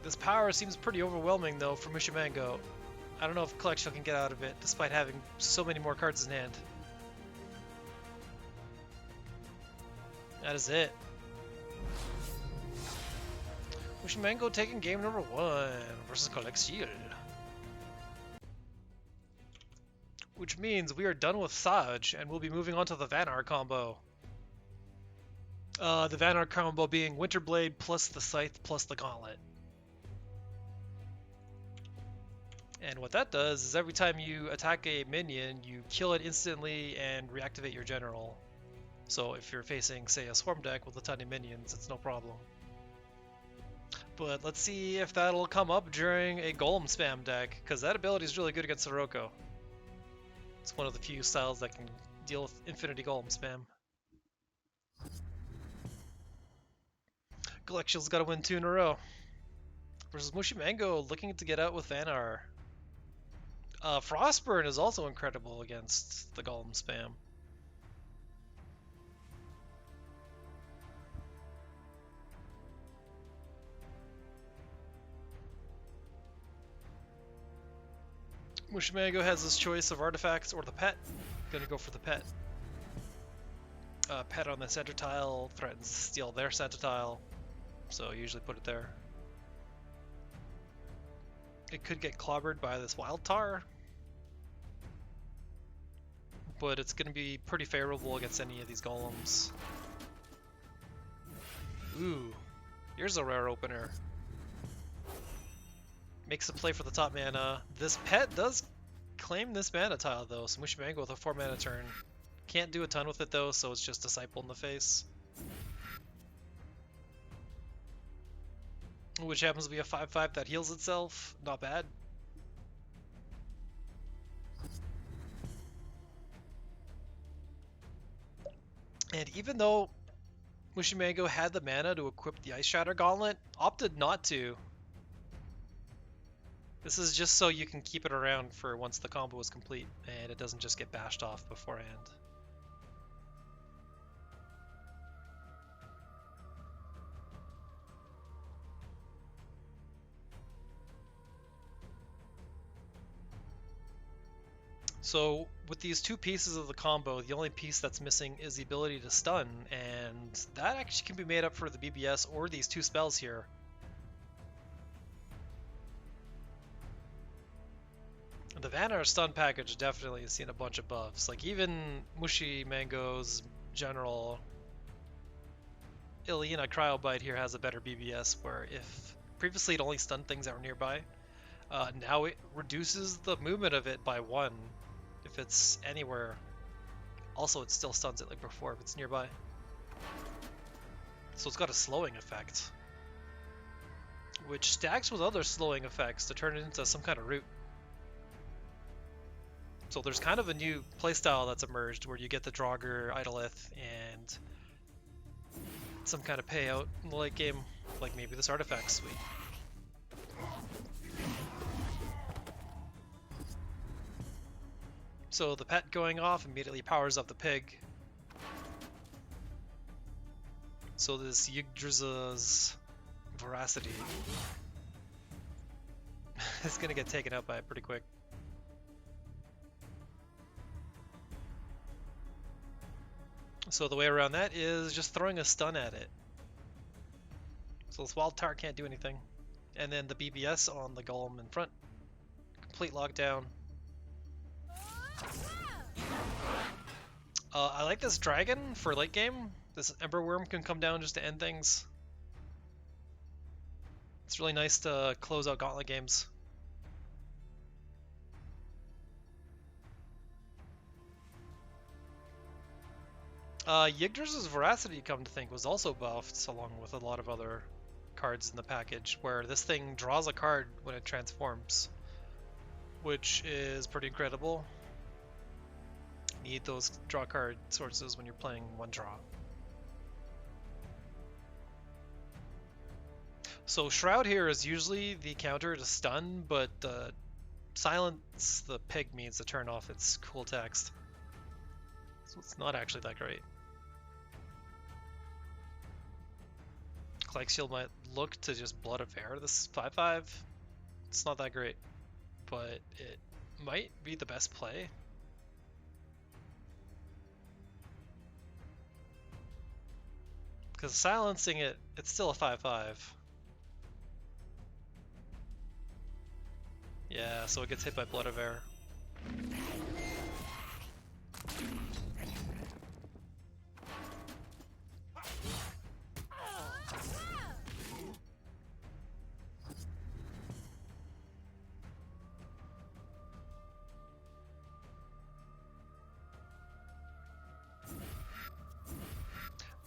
S1: This power seems pretty overwhelming though for Mushymango. I don't know if Colexiel can get out of it despite having so many more cards in hand. That is it. Mushymango taking game number 1 versus Colexiel. Which means we are done with Saj and we'll be moving on to the Vanar combo. The Vanar combo being Winterblade plus the Scythe plus the Gauntlet. And what that does is every time you attack a minion, you kill it instantly and reactivate your general. So if you're facing, say, a Swarm deck with a ton of minions, it's no problem. But let's see if that'll come up during a Golem spam deck, because that ability is really good against Sirocco. It's one of the few styles that can deal with Infinity Golem spam. Colexiel's got to win 2 in a row. Versus Mushymango looking to get out with Vanar. Frostburn is also incredible against the Golem spam. Mushymango has his choice of artifacts or the pet. Gonna go for the pet. Pet on the center tile threatens to steal their center tile, so usually put it there. It could get clobbered by this Wild Tar, but it's going to be pretty favorable against any of these golems. Ooh, here's a rare opener. Makes a play for the top mana. This pet does claim this mana tile though, so Mushymango with a 4 mana turn. Can't do a ton with it though, so it's just Disciple in the face. Which happens to be a 5/5 that heals itself. Not bad. And even though Mushymango had the mana to equip the Ice Shatter Gauntlet, opted not to. This is just so you can keep it around for once the combo is complete, and it doesn't just get bashed off beforehand. So with these 2 pieces of the combo, the only piece that's missing is the ability to stun, and that actually can be made up for the BBS or these 2 spells here. The Vanar stun package definitely has seen a bunch of buffs. Like even Mushymango's general Ilyena Cryobite here has a better BBS, where if previously it only stunned things that were nearby, Now it reduces the movement of it by 1 if it's anywhere. Also, it still stuns it like before if it's nearby. So it's got a slowing effect, which stacks with other slowing effects to turn it into some kind of root. So there's kind of a new playstyle that's emerged where you get the Draugr, Idolith, and some kind of payout in the late game, like maybe this artifact suite. So the pet going off immediately powers up the pig. So this Yggdrasil's Veracity is gonna get taken out by it pretty quick. So the way around that is just throwing a stun at it. So this Wild Tart can't do anything. And then the BBS on the Golem in front. Complete lockdown. I like this dragon for late game. This Ember Worm can come down just to end things. It's really nice to close out gauntlet games. Yggdrasil's Veracity, come to think, was also buffed along with a lot of other cards in the package, where this thing draws a card when it transforms, which is pretty incredible. Need those draw card sources when you're playing one draw. So Shroud here is usually the counter to stun, but silence the pig means to turn off its cool text. So it's not actually that great. Colexiel might look to just Blood of Air this 5/5. It's not that great, but it might be the best play. Because silencing it, it's still a 5/5. Yeah, so it gets hit by Blood of Air.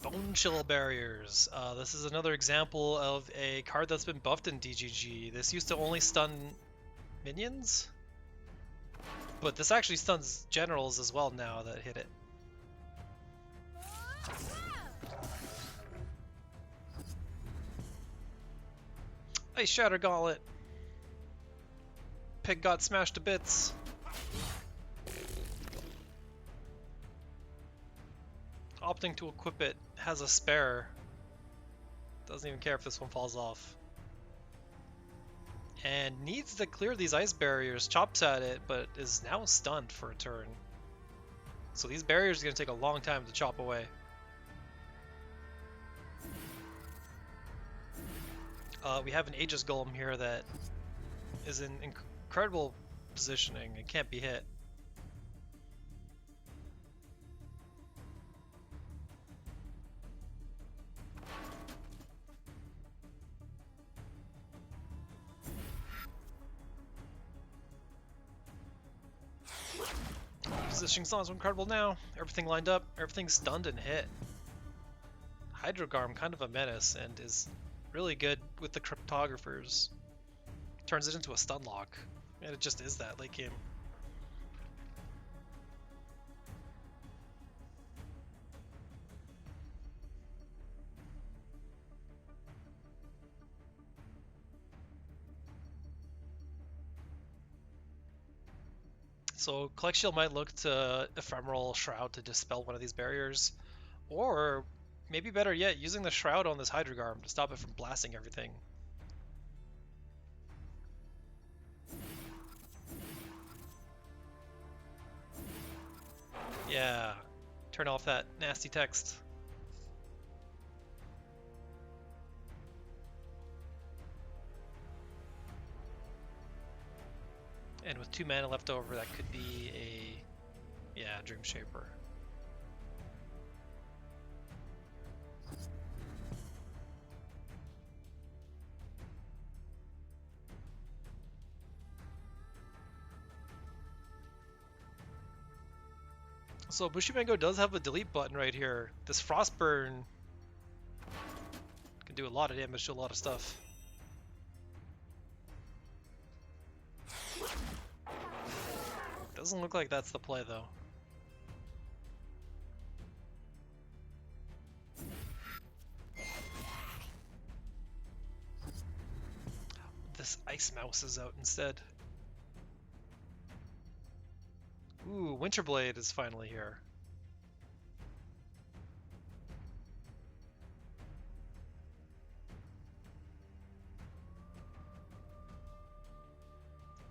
S1: Bone Chill Barriers. This is another example of a card that's been buffed in DGG. This used to only stun minions, but this actually stuns generals as well now that hit it. Ice Shatter Gauntlet. Pig got smashed to bits. Opting to equip it, has a spare. Doesn't even care if this one falls off. And needs to clear these ice barriers, chops at it, but is now stunned for a turn. So these barriers are going to take a long time to chop away. We have an Aegis Golem here that is in incredible positioning. It can't be hit. Positioning's not so incredible now. Everything lined up, everything's stunned and hit. Hydrogarm, kind of a menace, and is really good with the cryptographers. Turns it into a stun lock, and it just is that late game. So Colexiel might look to Ephemeral Shroud to dispel one of these barriers, or maybe better yet, using the Shroud on this Hydrogarm to stop it from blasting everything. Yeah, turn off that nasty text. And with 2 mana left over, that could be a, yeah, Dream Shaper. So Mushymango does have a delete button right here. This Frostburn can do a lot of damage to a lot of stuff. Doesn't look like that's the play though. This Ice Mouse is out instead. Ooh, Winterblade is finally here.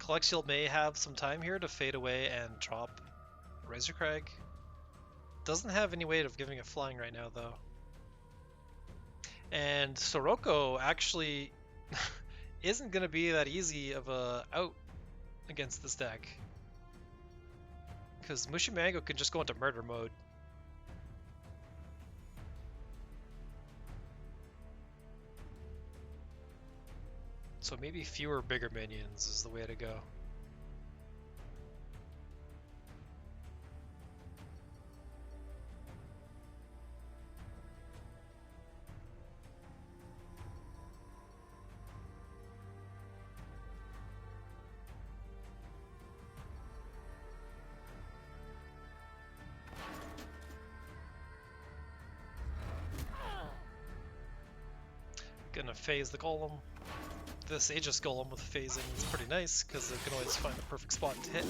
S1: Colexiel may have some time here to fade away and drop Razorcrag. Doesn't have any way of giving it flying right now though. And Soroko actually isn't going to be that easy of a out against this deck. Because Mushymango can just go into murder mode. So maybe fewer bigger minions is the way to go. Gonna phase the golem. This Aegis golem with phasing is pretty nice because it can always find the perfect spot to hit.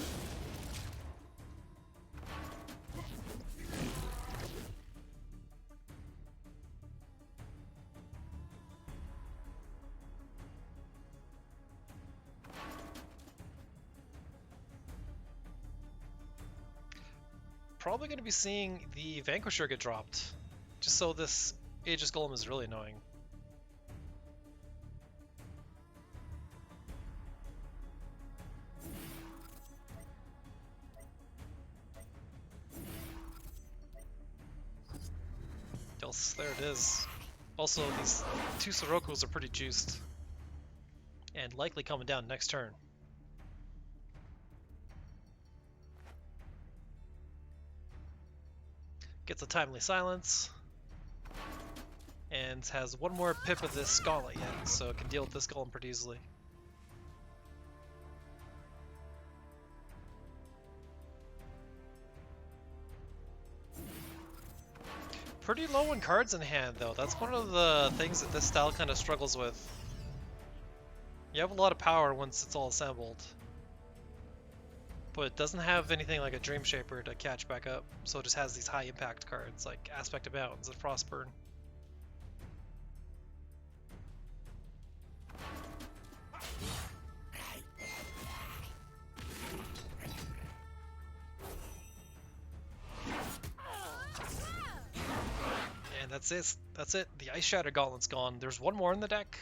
S1: Probably going to be seeing the Vanquisher get dropped, just so this Aegis golem is really annoying. There it is. Also, these two Sorokos are pretty juiced. And likely coming down next turn. Gets a timely silence. And has one more pip of this Gauntlet yet, so it can deal with this golem pretty easily. Pretty low in cards in hand, though. That's one of the things that this style kind of struggles with. You have a lot of power once it's all assembled. But it doesn't have anything like a Dream Shaper to catch back up, so it just has these high impact cards like Aspect of Mountains and Frostburn. And that's it. That's it. The Ice Shatter Gauntlet's gone. There's one more in the deck.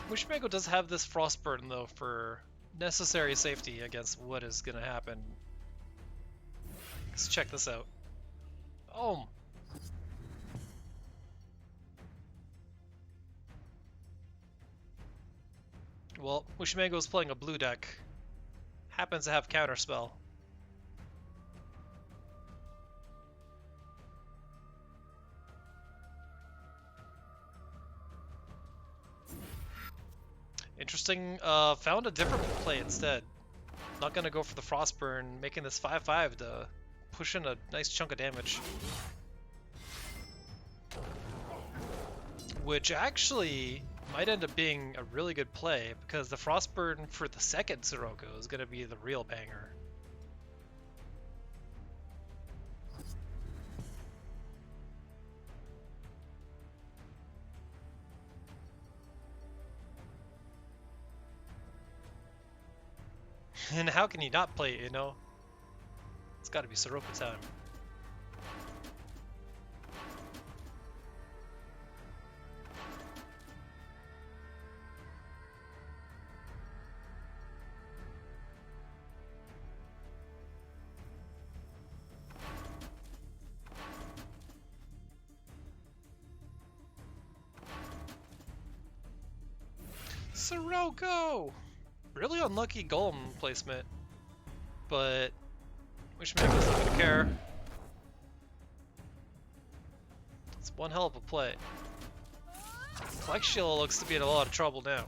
S1: Mushymango does have this Frostburn though for necessary safety against what is going to happen. Let's check this out. Oh! Well, Mushymango is playing a blue deck. Happens to have Counterspell. Interesting, found a different play instead. Not gonna go for the Frostburn, making this 5/5 to push in a nice chunk of damage. Which actually might end up being a really good play, because the Frostburn for the second Soroko is gonna be the real banger. And how can you not play it, you know? It's gotta be Soroko time. Sirocco! Really unlucky golem placement, but Mushymango's not gonna care. It's one hell of a play. Colexiel looks to be in a lot of trouble now.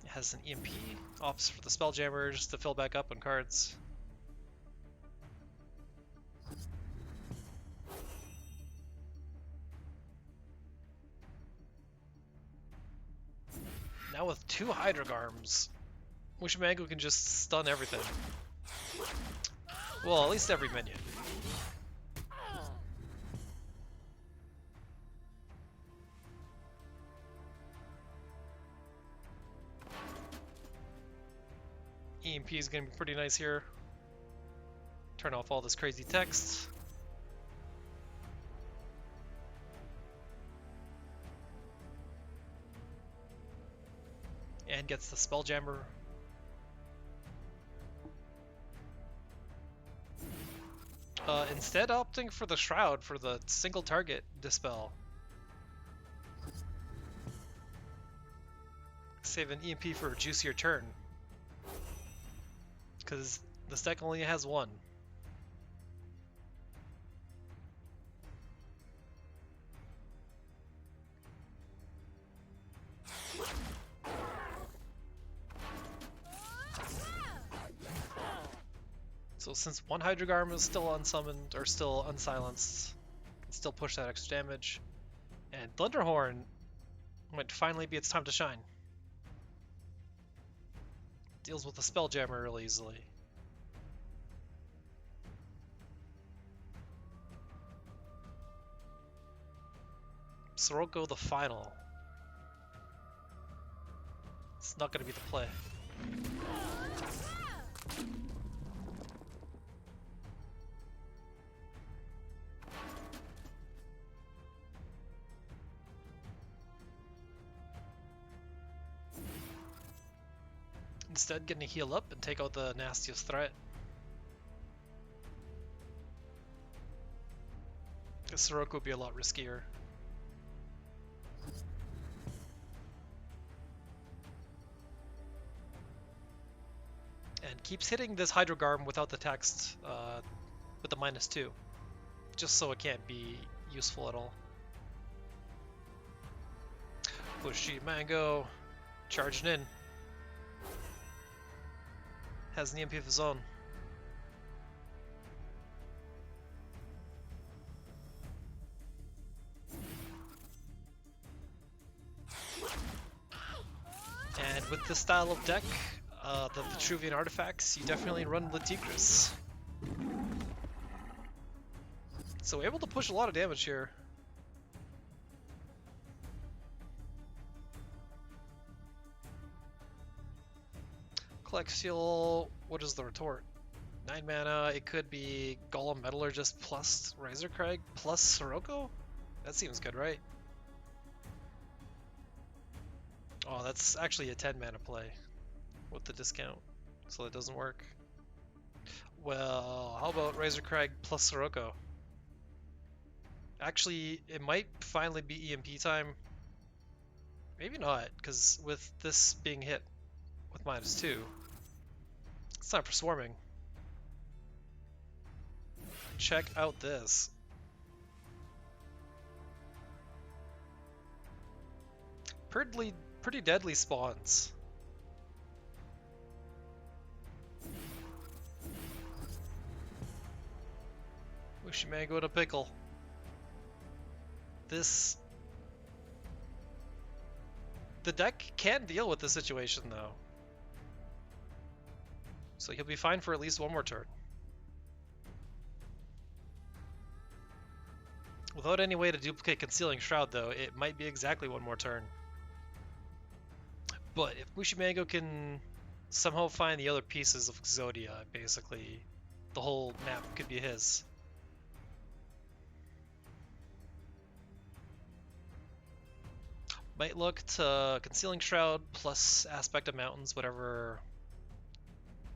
S1: It has an EMP, opts for the Spelljammer just to fill back up on cards. Now with 2 Hydrogarms, Mushymango can just stun everything. Well, at least every minion. EMP is going to be pretty nice here. Turn off all this crazy text. And gets the Spelljammer. Instead opting for the Shroud for the single target dispel. Save an EMP for a juicier turn. Because the deck only has 1. So since 1 Hydrogarm is still unsummoned, or still unsilenced, can still push that extra damage. And Thunderhorn might finally be its time to shine. Deals with the Spelljammer really easily. Sirocco the final. It's not going to be the play. Instead, getting to heal up and take out the nastiest threat. Because Sirocco would be a lot riskier. And keeps hitting this Hydrogarm without the text with the -2. Just so it can't be useful at all. Mushymango charging in. Has an EMP of his own. And with this style of deck, the Vitruvian artifacts, you definitely run Latigris. So able to push a lot of damage here. Colexiel, what is the retort? 9 mana, it could be Golem Metallurgist plus Razorcrag plus Sirocco? That seems good, right? Oh, that's actually a 10 mana play with the discount, so that doesn't work. Well, how about Razorcrag plus Sirocco? Actually, it might finally be EMP time. Maybe not, because with this being hit with -2, it's time for swarming. Check out this. Pretty deadly spawns. Mushymango in a pickle. The deck can deal with the situation though. So he'll be fine for at least 1 more turn. Without any way to duplicate Concealing Shroud though, it might be exactly 1 more turn. But if Mushymango can somehow find the other pieces of Exodia, basically the whole map could be his. Might look to Concealing Shroud plus Aspect of Mountains, whatever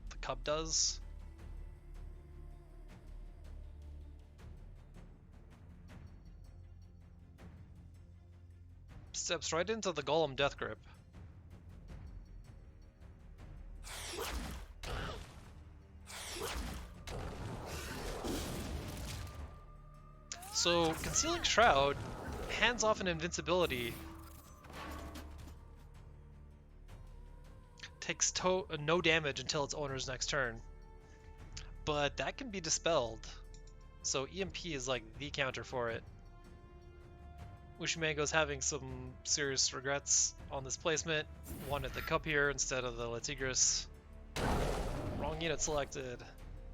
S1: the Cub does. Steps right into the Golem Death Grip. So, Concealing Shroud hands off an invincibility. Takes no damage until its owner's next turn. But that can be dispelled. So EMP is like the counter for it. Mushymango's having some serious regrets on this placement. Wanted the Kopiuyt instead of the Latigris. Wrong unit selected.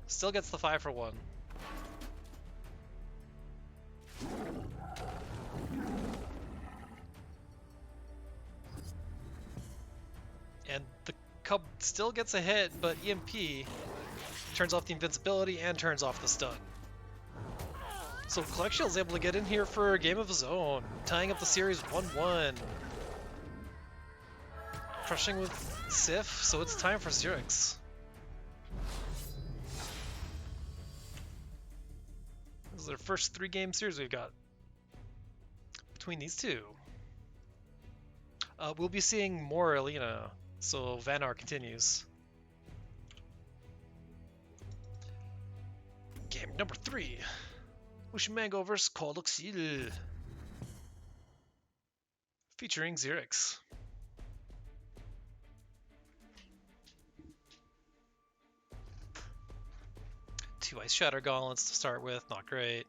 S1: Still gets the 5 for 1. And the Cub still gets a hit, but EMP turns off the invincibility and turns off the stun. So Colexiel is able to get in here for a game of his own, tying up the series 1-1. Crushing with Sif, so it's time for Xerix. This is their first 3-game series we've got between these two. We'll be seeing more Alina, so Vanar continues. Game number 3. Mushymango vs. Colexiel. Featuring Xerix. Two Ice Shatter Gauntlets to start with, not great.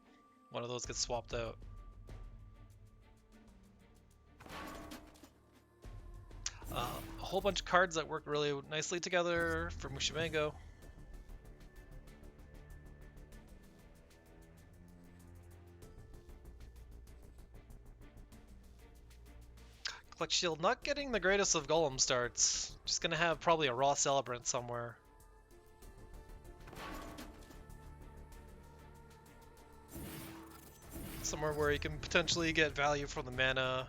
S1: One of those gets swapped out. A whole bunch of cards that work really nicely together for Mushymango. Colexiel not getting the greatest of Golem starts. Just gonna have probably a raw Celebrant somewhere. Somewhere where you can potentially get value from the mana.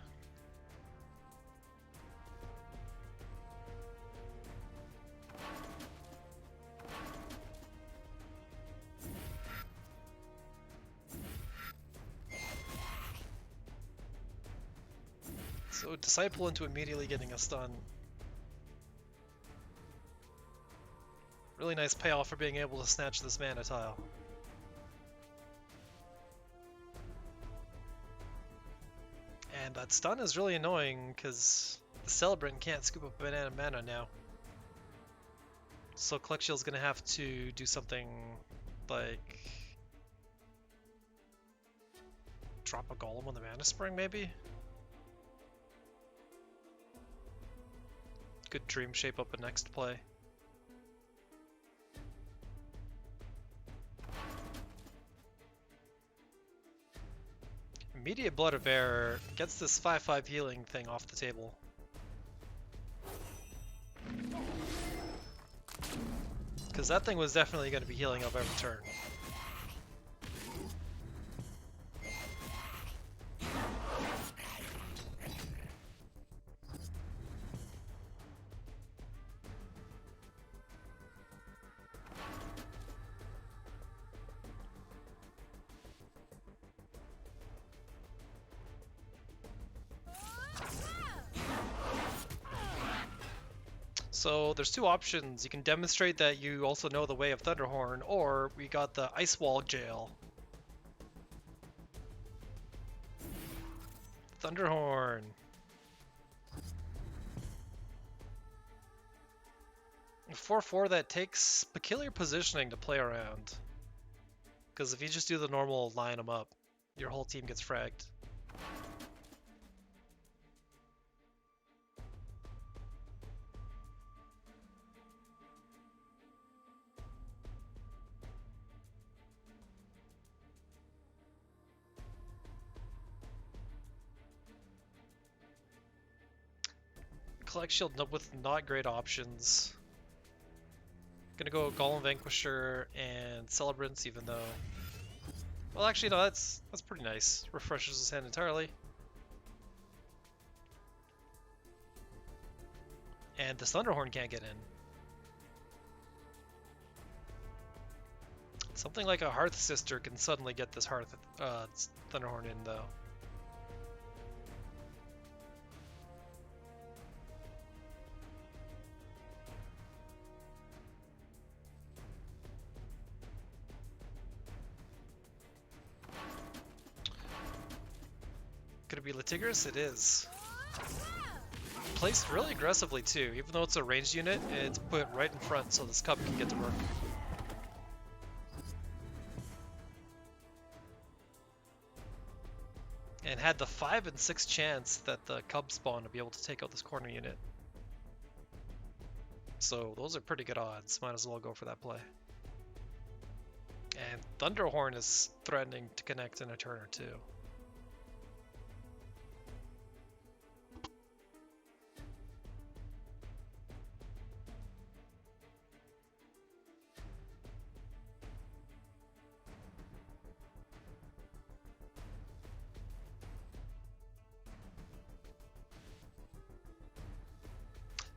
S1: So Disciple into immediately getting a stun. Really nice payoff for being able to snatch this mana tile. And that stun is really annoying because the Celebrant can't scoop up banana mana now. So Colexiel's gonna have to do something like drop a Golem on the Mana Spring, maybe? Good dream shape up a next play. Immediate Blood of Air gets this 5/5 healing thing off the table. Because that thing was definitely going to be healing up every turn. So there's two options. You can demonstrate that you also know the way of Thunderhorn, or we got the Ice Wall Jail. Thunderhorn. A 4/4 that takes peculiar positioning to play around. Because if you just do the normal line them up, your whole team gets fragged. Colexiel with not great options. Gonna go Golem Vanquisher and Celebrants, even though... Well, actually, no, that's pretty nice. Refreshes his hand entirely. And the Thunderhorn can't get in. Something like a Hearth Sister can suddenly get this Thunderhorn in, though. gonna be Latigrus? It is. Placed really aggressively too. Even though it's a ranged unit, it's put right in front so this cub can get to work. And had the 5 and 6 chance that the cub spawn to be able to take out this corner unit. So those are pretty good odds. Might as well go for that play. And Thunderhorn is threatening to connect in a turn or two.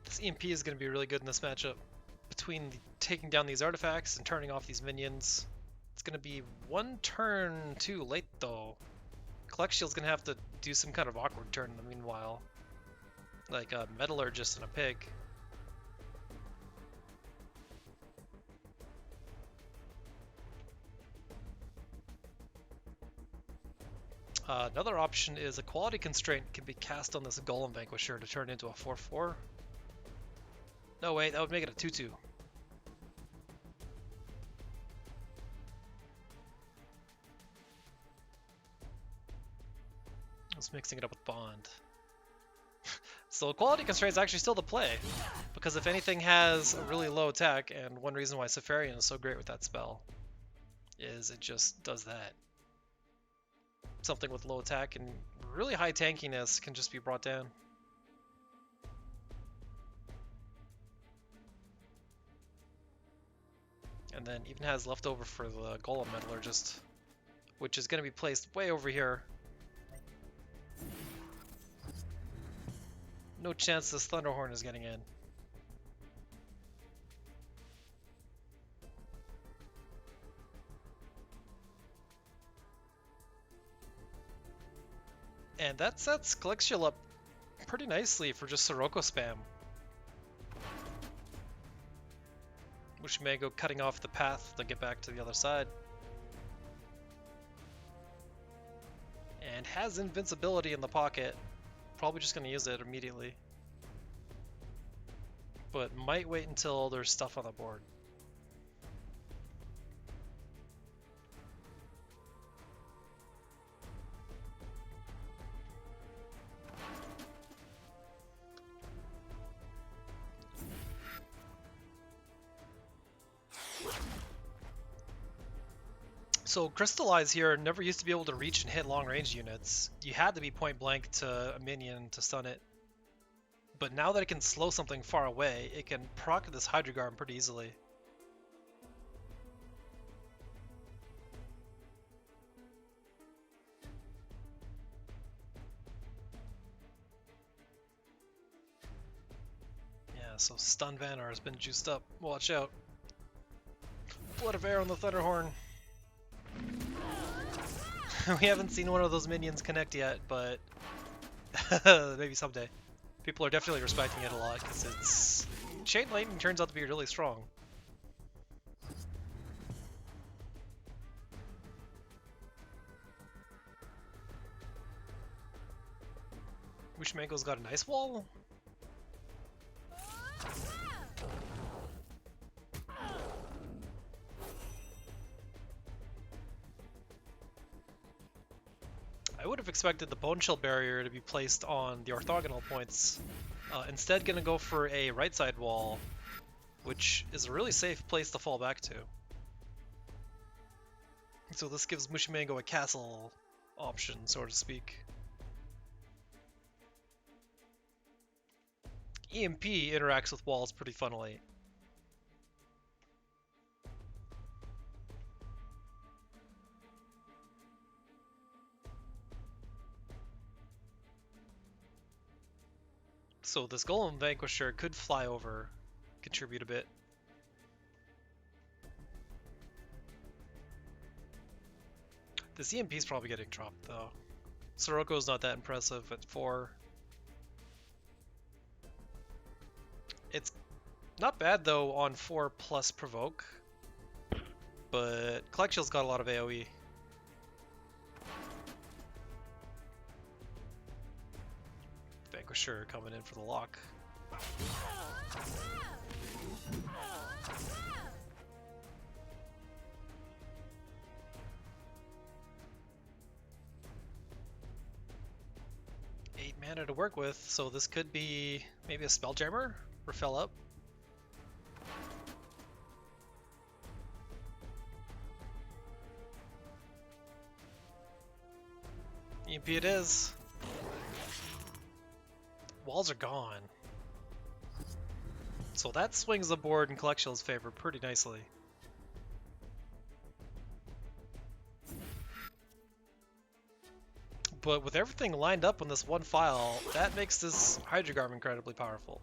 S1: This EMP is going to be really good in this matchup. Between taking down these artifacts and turning off these minions, it's going to be one turn too late though. Colexiel's going to have to do some kind of awkward turn in the meanwhile. Like a Metallurgist and a pig. Another option is a quality constraint can be cast on this Golem Vanquisher to turn into a 4-4. No, wait, that would make it a 2-2. I was mixing it up with Bond. So quality constraint is actually still the play, because if anything has a really low attack, and one reason why Safarian is so great with that spell is it just does that. Something with low attack and really high tankiness can just be brought down. And then even has leftover for the Golem Metallurgist, which is going to be placed way over here. No chance this Thunderhorn is getting in. And that sets Colexiel up pretty nicely for just Sirocco spam. Mushymango cutting off the path to get back to the other side. And has invincibility in the pocket. Probably just going to use it immediately. But might wait until there's stuff on the board. So Crystallize here never used to be able to reach and hit long range units. You had to be point blank to a minion to stun it. But now that it can slow something far away, it can proc this Hydra Garden pretty easily. Yeah, so Stun Vanar has been juiced up. Watch out. Blood of Air on the Thunderhorn. We haven't seen one of those minions connect yet, but maybe someday. People are definitely respecting it a lot because it's Chain Lightning turns out to be really strong. Mushymango's got an ice wall. I would have expected the Bone Shell barrier to be placed on the orthogonal points. Instead, gonna go for a right side wall, which is a really safe place to fall back to. So this gives Mushymango a castle option, so to speak. EMP interacts with walls pretty funnily. So this Golem Vanquisher could fly over, contribute a bit. This EMP is probably getting dropped though. Sirocco's not that impressive at 4. It's not bad though on 4 plus provoke, but Colexiel's got a lot of AoE. Vanquisher coming in for the lock. Eight mana to work with, so this could be maybe a Spelljammer or Fell Up. EMP it is. Walls are gone. So that swings the board in Colexiel's favor pretty nicely. But with everything lined up on this one file, that makes this Hydrogarm incredibly powerful.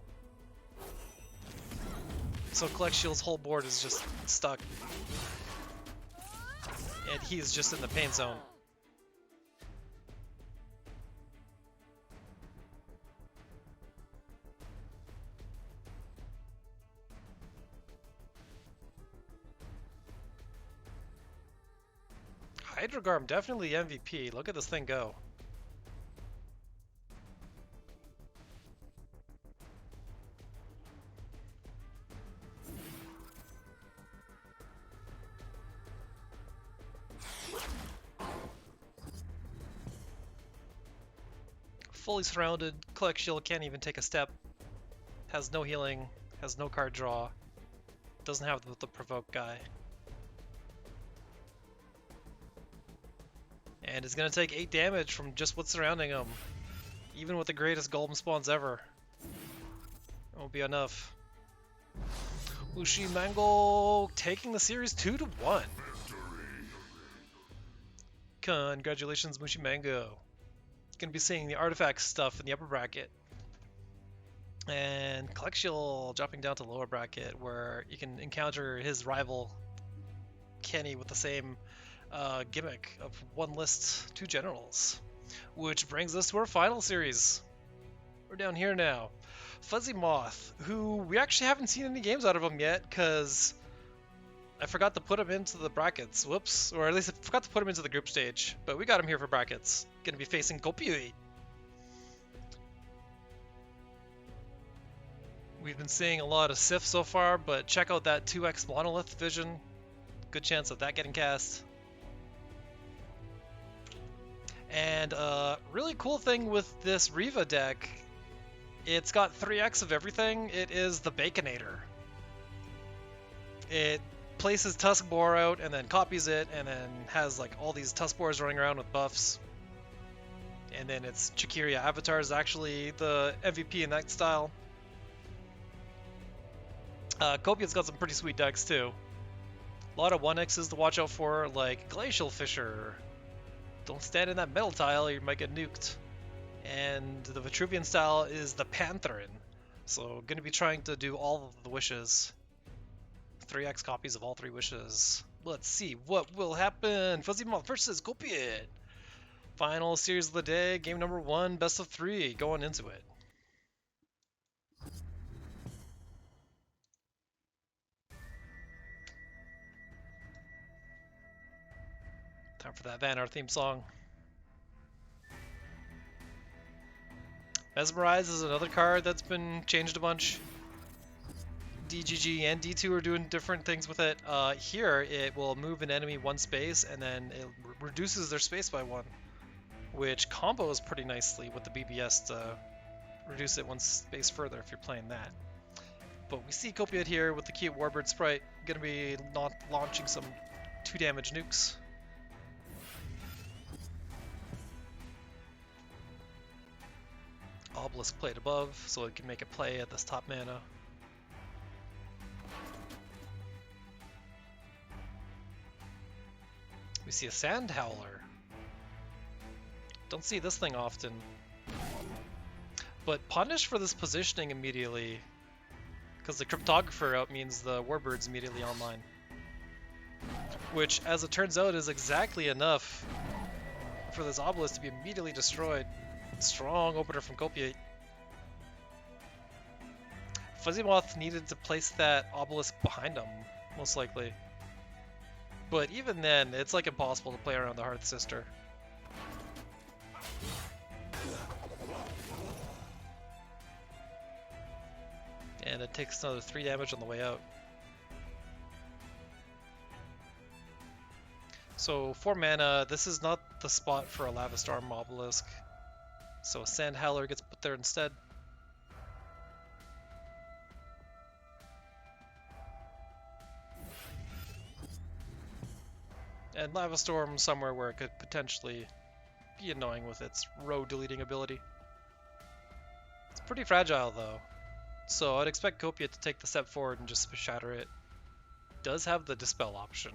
S1: So Colexiel's whole board is just stuck. And he's just in the pain zone. Hydrogarm definitely MVP. Look at this thing go. Fully surrounded, Colexiel can't even take a step. Has no healing, has no card draw. Doesn't have the provoke guy. And is going to take 8 damage from just what's surrounding him. Even with the greatest golem spawns ever. It won't be enough. Mushymango taking the series 2-1. Congratulations, Mushymango. Going to be seeing the artifact stuff in the upper bracket. And Colexiel dropping down to lower bracket where you can encounter his rival Kenny with the same gimmick of one list, 2 generals. Which brings us to our final series. We're down here now. Fuzzymoth, who we actually haven't seen any games out of him yet because I forgot to put him into the brackets. Whoops. Or at least I forgot to put him into the group stage. But we got him here for brackets. Gonna be facing Kopiuyt. We've been seeing a lot of Sif so far, but check out that 2x Monolith vision. Good chance of that getting cast. And really cool thing with this Riva deck, it's got 3x of everything. It is the Baconator. It places Tuskboar out and then copies it and then has like all these Tuskboars running around with buffs. And then its Chikiria Avatar is actually the MVP in that style. Kopiuyt's got some pretty sweet decks too. A lot of 1x's to watch out for, like Glacial Fisher. Don't stand in that metal tile or you might get nuked. And the Vitruvian style is the Pantherin. So going to be trying to do all of the wishes. 3x copies of all 3 wishes. Let's see what will happen. Fuzzymoth versus Kopiuyt. Final series of the day, game number 1, best of 3, going into it. Time for that Vanguard theme song. Mesmerize is another card that's been changed a bunch. DGG and D2 are doing different things with it. Here, it will move an enemy 1 space, and then it reduces their space by 1, which combos pretty nicely with the BBS to reduce it 1 space further if you're playing that. But we see Kopiuyt here with the cute Warbird sprite, going to be launching some 2 damage nukes. Obelisk played above, so it can make a play at this top mana. We see a Sand Howler. Don't see this thing often. But punish for this positioning immediately, because the Cryptographer out means the Warbird's immediately online. Which, as it turns out, is exactly enough for this Obelisk to be immediately destroyed. Strong opener from Kopiuyt. Fuzzymoth needed to place that Obelisk behind him, most likely. But even then, it's like impossible to play around the Hearth Sister. And it takes another 3 damage on the way out. So 4 mana, this is not the spot for a Lava Storm Obelisk. So a Sand Howler gets put there instead. And Lava Storm somewhere where it could potentially be annoying with its row deleting ability. It's pretty fragile though, so I'd expect Kopiuyt to take the step forward and just shatter it. Does have the Dispel option.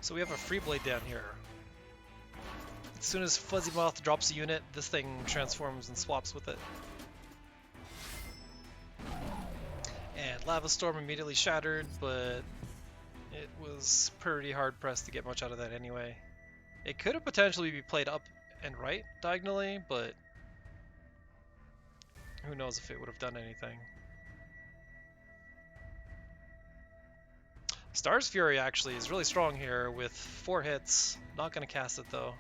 S1: So we have a Free Blade down here. As soon as Fuzzymoth drops a unit, this thing transforms and swaps with it. And Lava Storm immediately shattered, but it was pretty hard pressed to get much out of that anyway. It could have potentially be played up and right diagonally, but who knows if it would have done anything. Star's Fury actually is really strong here with 4 hits. Not going to cast it though.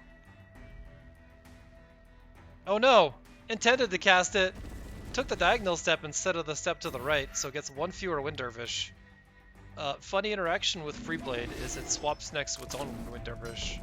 S1: Oh no! Intended to cast it. Took the diagonal step instead of the step to the right, so it gets 1 fewer Wind Dervish. Funny interaction with Free Blade is it swaps next to its own Wind Dervish.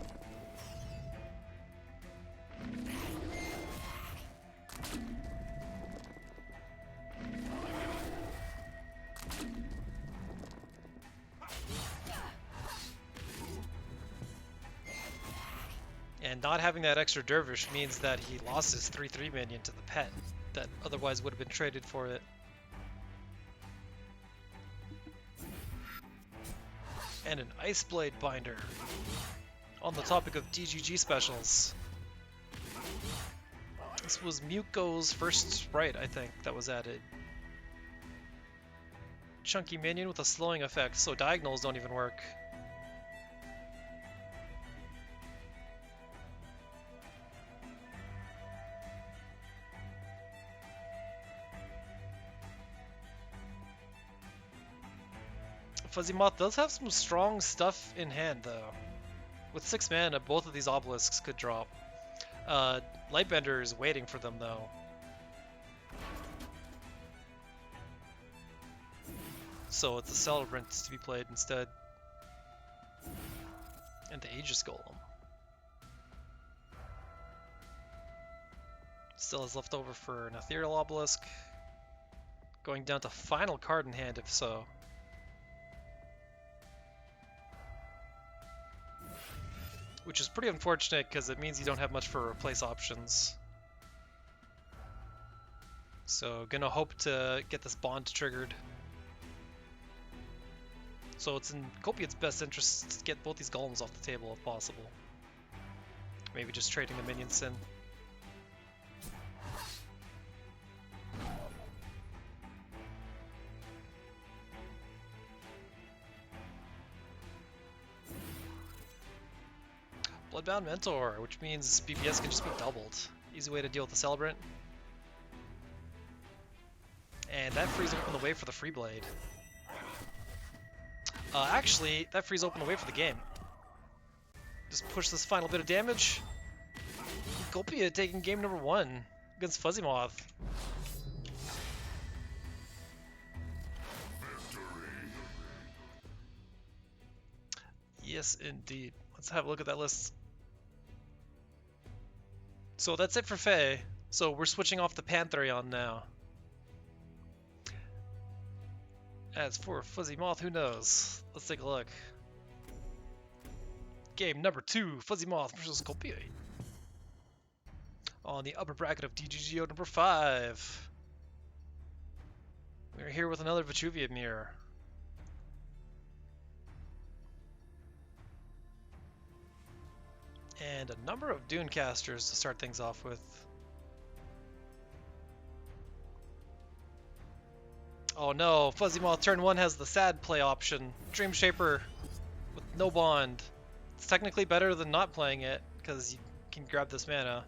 S1: And not having that extra Dervish means that he lost his 3/3 minion to the pet that otherwise would have been traded for it. And an Ice Blade Binder. On the topic of DGG specials. This was Mushymango's first sprite, I think, that was added. Chunky minion with a slowing effect, so diagonals don't even work. Fuzzymoth does have some strong stuff in hand, though. With 6 mana, both of these obelisks could drop. Lightbender is waiting for them, though. So it's a Celebrant to be played instead. And the Aegis Golem. Still has left over for an Ethereal Obelisk. Going down to final card in hand, if so. Which is pretty unfortunate because it means you don't have much for replace options. So gonna hope to get this bond triggered. So it's in Kopiuyt's best interest to get both these golems off the table if possible. Maybe just trading the minions in. Bloodbound Mentor, which means BPS can just be doubled. Easy way to deal with the Celebrant. And that frees open the way for the Free Blade. Actually, that frees open the way for the game. Just push this final bit of damage. Kopiuyt taking game number 1 against Fuzzymoth. Yes, indeed. Let's have a look at that list. So that's it for Fae. So we're switching off the Pantheon now. As for Fuzzymoth, who knows? Let's take a look. Game number 2, Fuzzymoth versus Kopiuyt. On the upper bracket of DGGO number 5. We're here with another Vitruvian Mirror. And a number of Dune casters to start things off with. Oh no, Fuzzymoth turn 1 has the sad play option. Dream Shaper with no bond. It's technically better than not playing it, because you can grab this mana.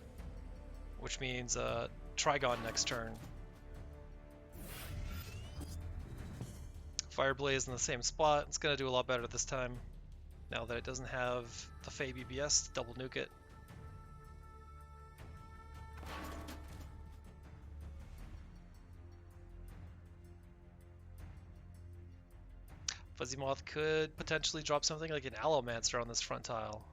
S1: Which means Trigon next turn. Fire Blaze in the same spot. It's gonna do a lot better this time, now that it doesn't have the Fey BBS to double nuke it. Fuzzymoth could potentially drop something like an Allomancer on this front tile.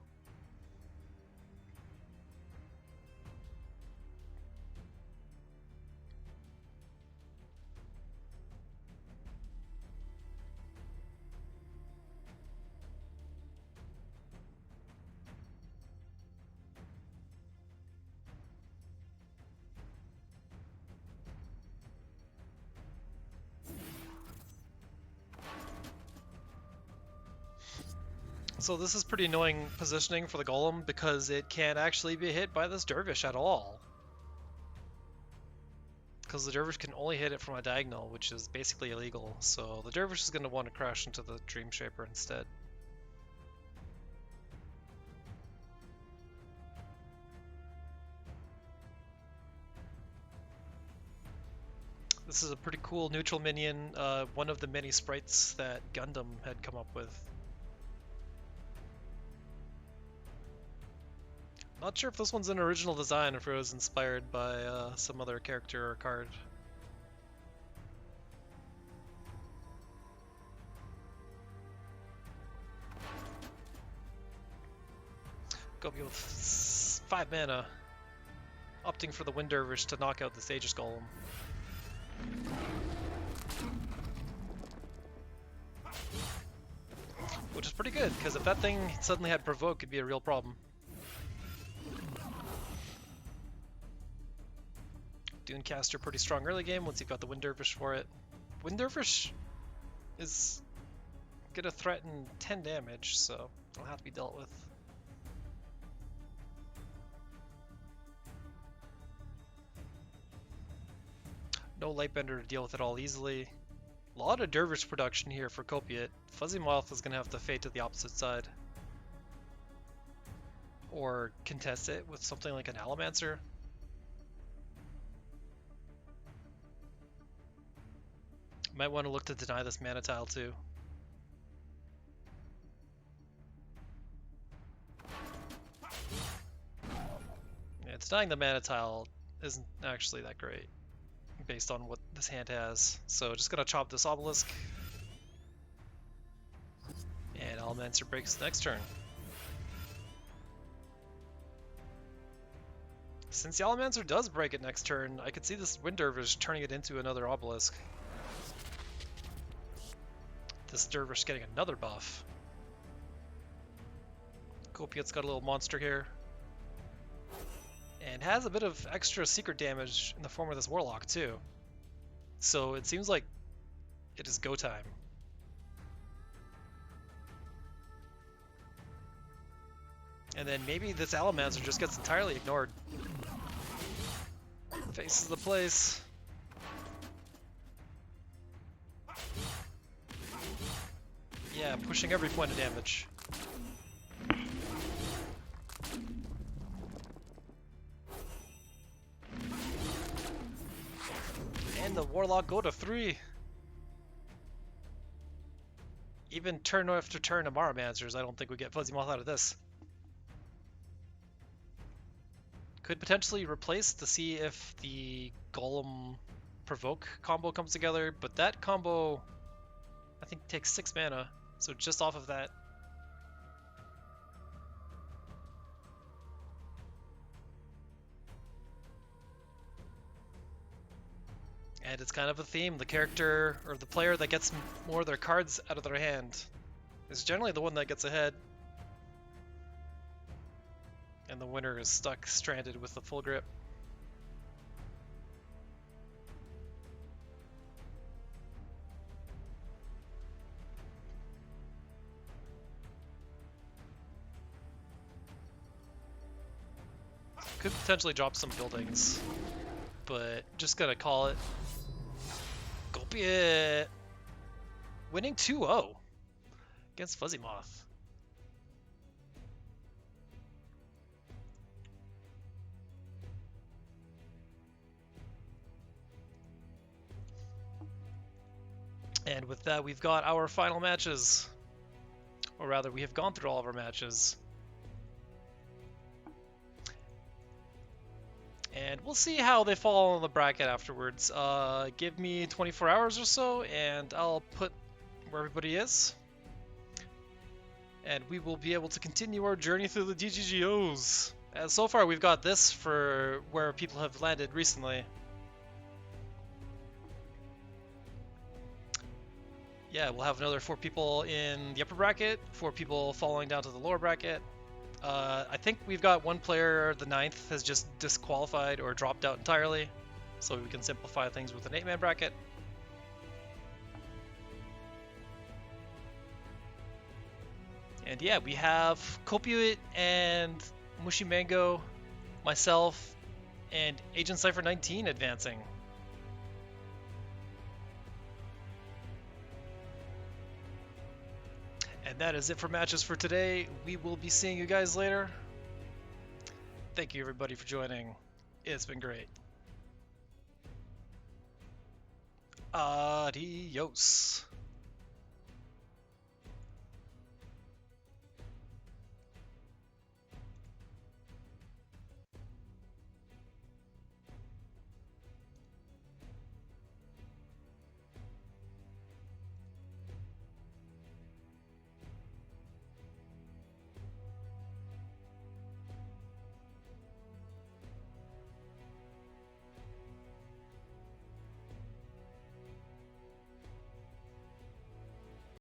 S1: So this is pretty annoying positioning for the Golem because it can't actually be hit by this Dervish at all. Because the Dervish can only hit it from a diagonal, which is basically illegal. So the Dervish is going to want to crash into the Dream Shaper instead. This is a pretty cool neutral minion, one of the many sprites that Gundam had come up with. Not sure if this one's an original design or if it was inspired by some other character or card. Kopiuyt with 5 mana, opting for the Wind Dervish to knock out the Aegis Golem. Which is pretty good, because if that thing suddenly had Provoke, it'd be a real problem. Dunecaster pretty strong early game once you've got the Wind Dervish for it. Wind Dervish is gonna threaten 10 damage, so it'll have to be dealt with. No Lightbender to deal with it all easily. A lot of Dervish production here for Kopiuyt. Fuzzymoth is gonna have to fade to the opposite side. Or contest it with something like an Allomancer. Might want to look to deny this mana tile too. Yeah, denying the mana tile isn't actually that great based on what this hand has. So just gonna chop this obelisk. And Allomancer breaks next turn. Since the Allomancer does break it next turn, I could see this Wind Dervish turning it into another obelisk. This Dervish getting another buff. Kopiuyt's got a little monster here. And has a bit of extra secret damage in the form of this Warlock too. So it seems like it is go time. And then maybe this Allomancer just gets entirely ignored. Faces the place. Yeah, pushing every point of damage. And the Warlock go to 3. Even turn after turn of Amara-Mancers, I don't think we get Fuzzymoth out of this. Could potentially replace to see if the Golem Provoke combo comes together, but that combo I think takes 6 mana, so just off of that. And it's kind of a theme, the character or the player that gets more of their cards out of their hand is generally the one that gets ahead. And the winner is stuck stranded with the full grip. Could potentially drop some buildings, but just gonna call it. Kopiuyt winning 2-0 against Fuzzymoth. And with that, we've got our final matches. Or rather, we have gone through all of our matches. And we'll see how they fall in the bracket afterwards. Give me 24 hours or so, and I'll put where everybody is. And we will be able to continue our journey through the DGGOs. And so far, we've got this for where people have landed recently. Yeah, we'll have another 4 people in the upper bracket, 4 people falling down to the lower bracket. I think we've got 1 player, the 9th, has just disqualified or dropped out entirely, so we can simplify things with an 8-man bracket. And yeah, we have Kopiuyt and Mushymango, myself, and Agent Cypher 19 advancing. And that is it for matches for today. We will be seeing you guys later. Thank you everybody for joining. It's been great. Adios.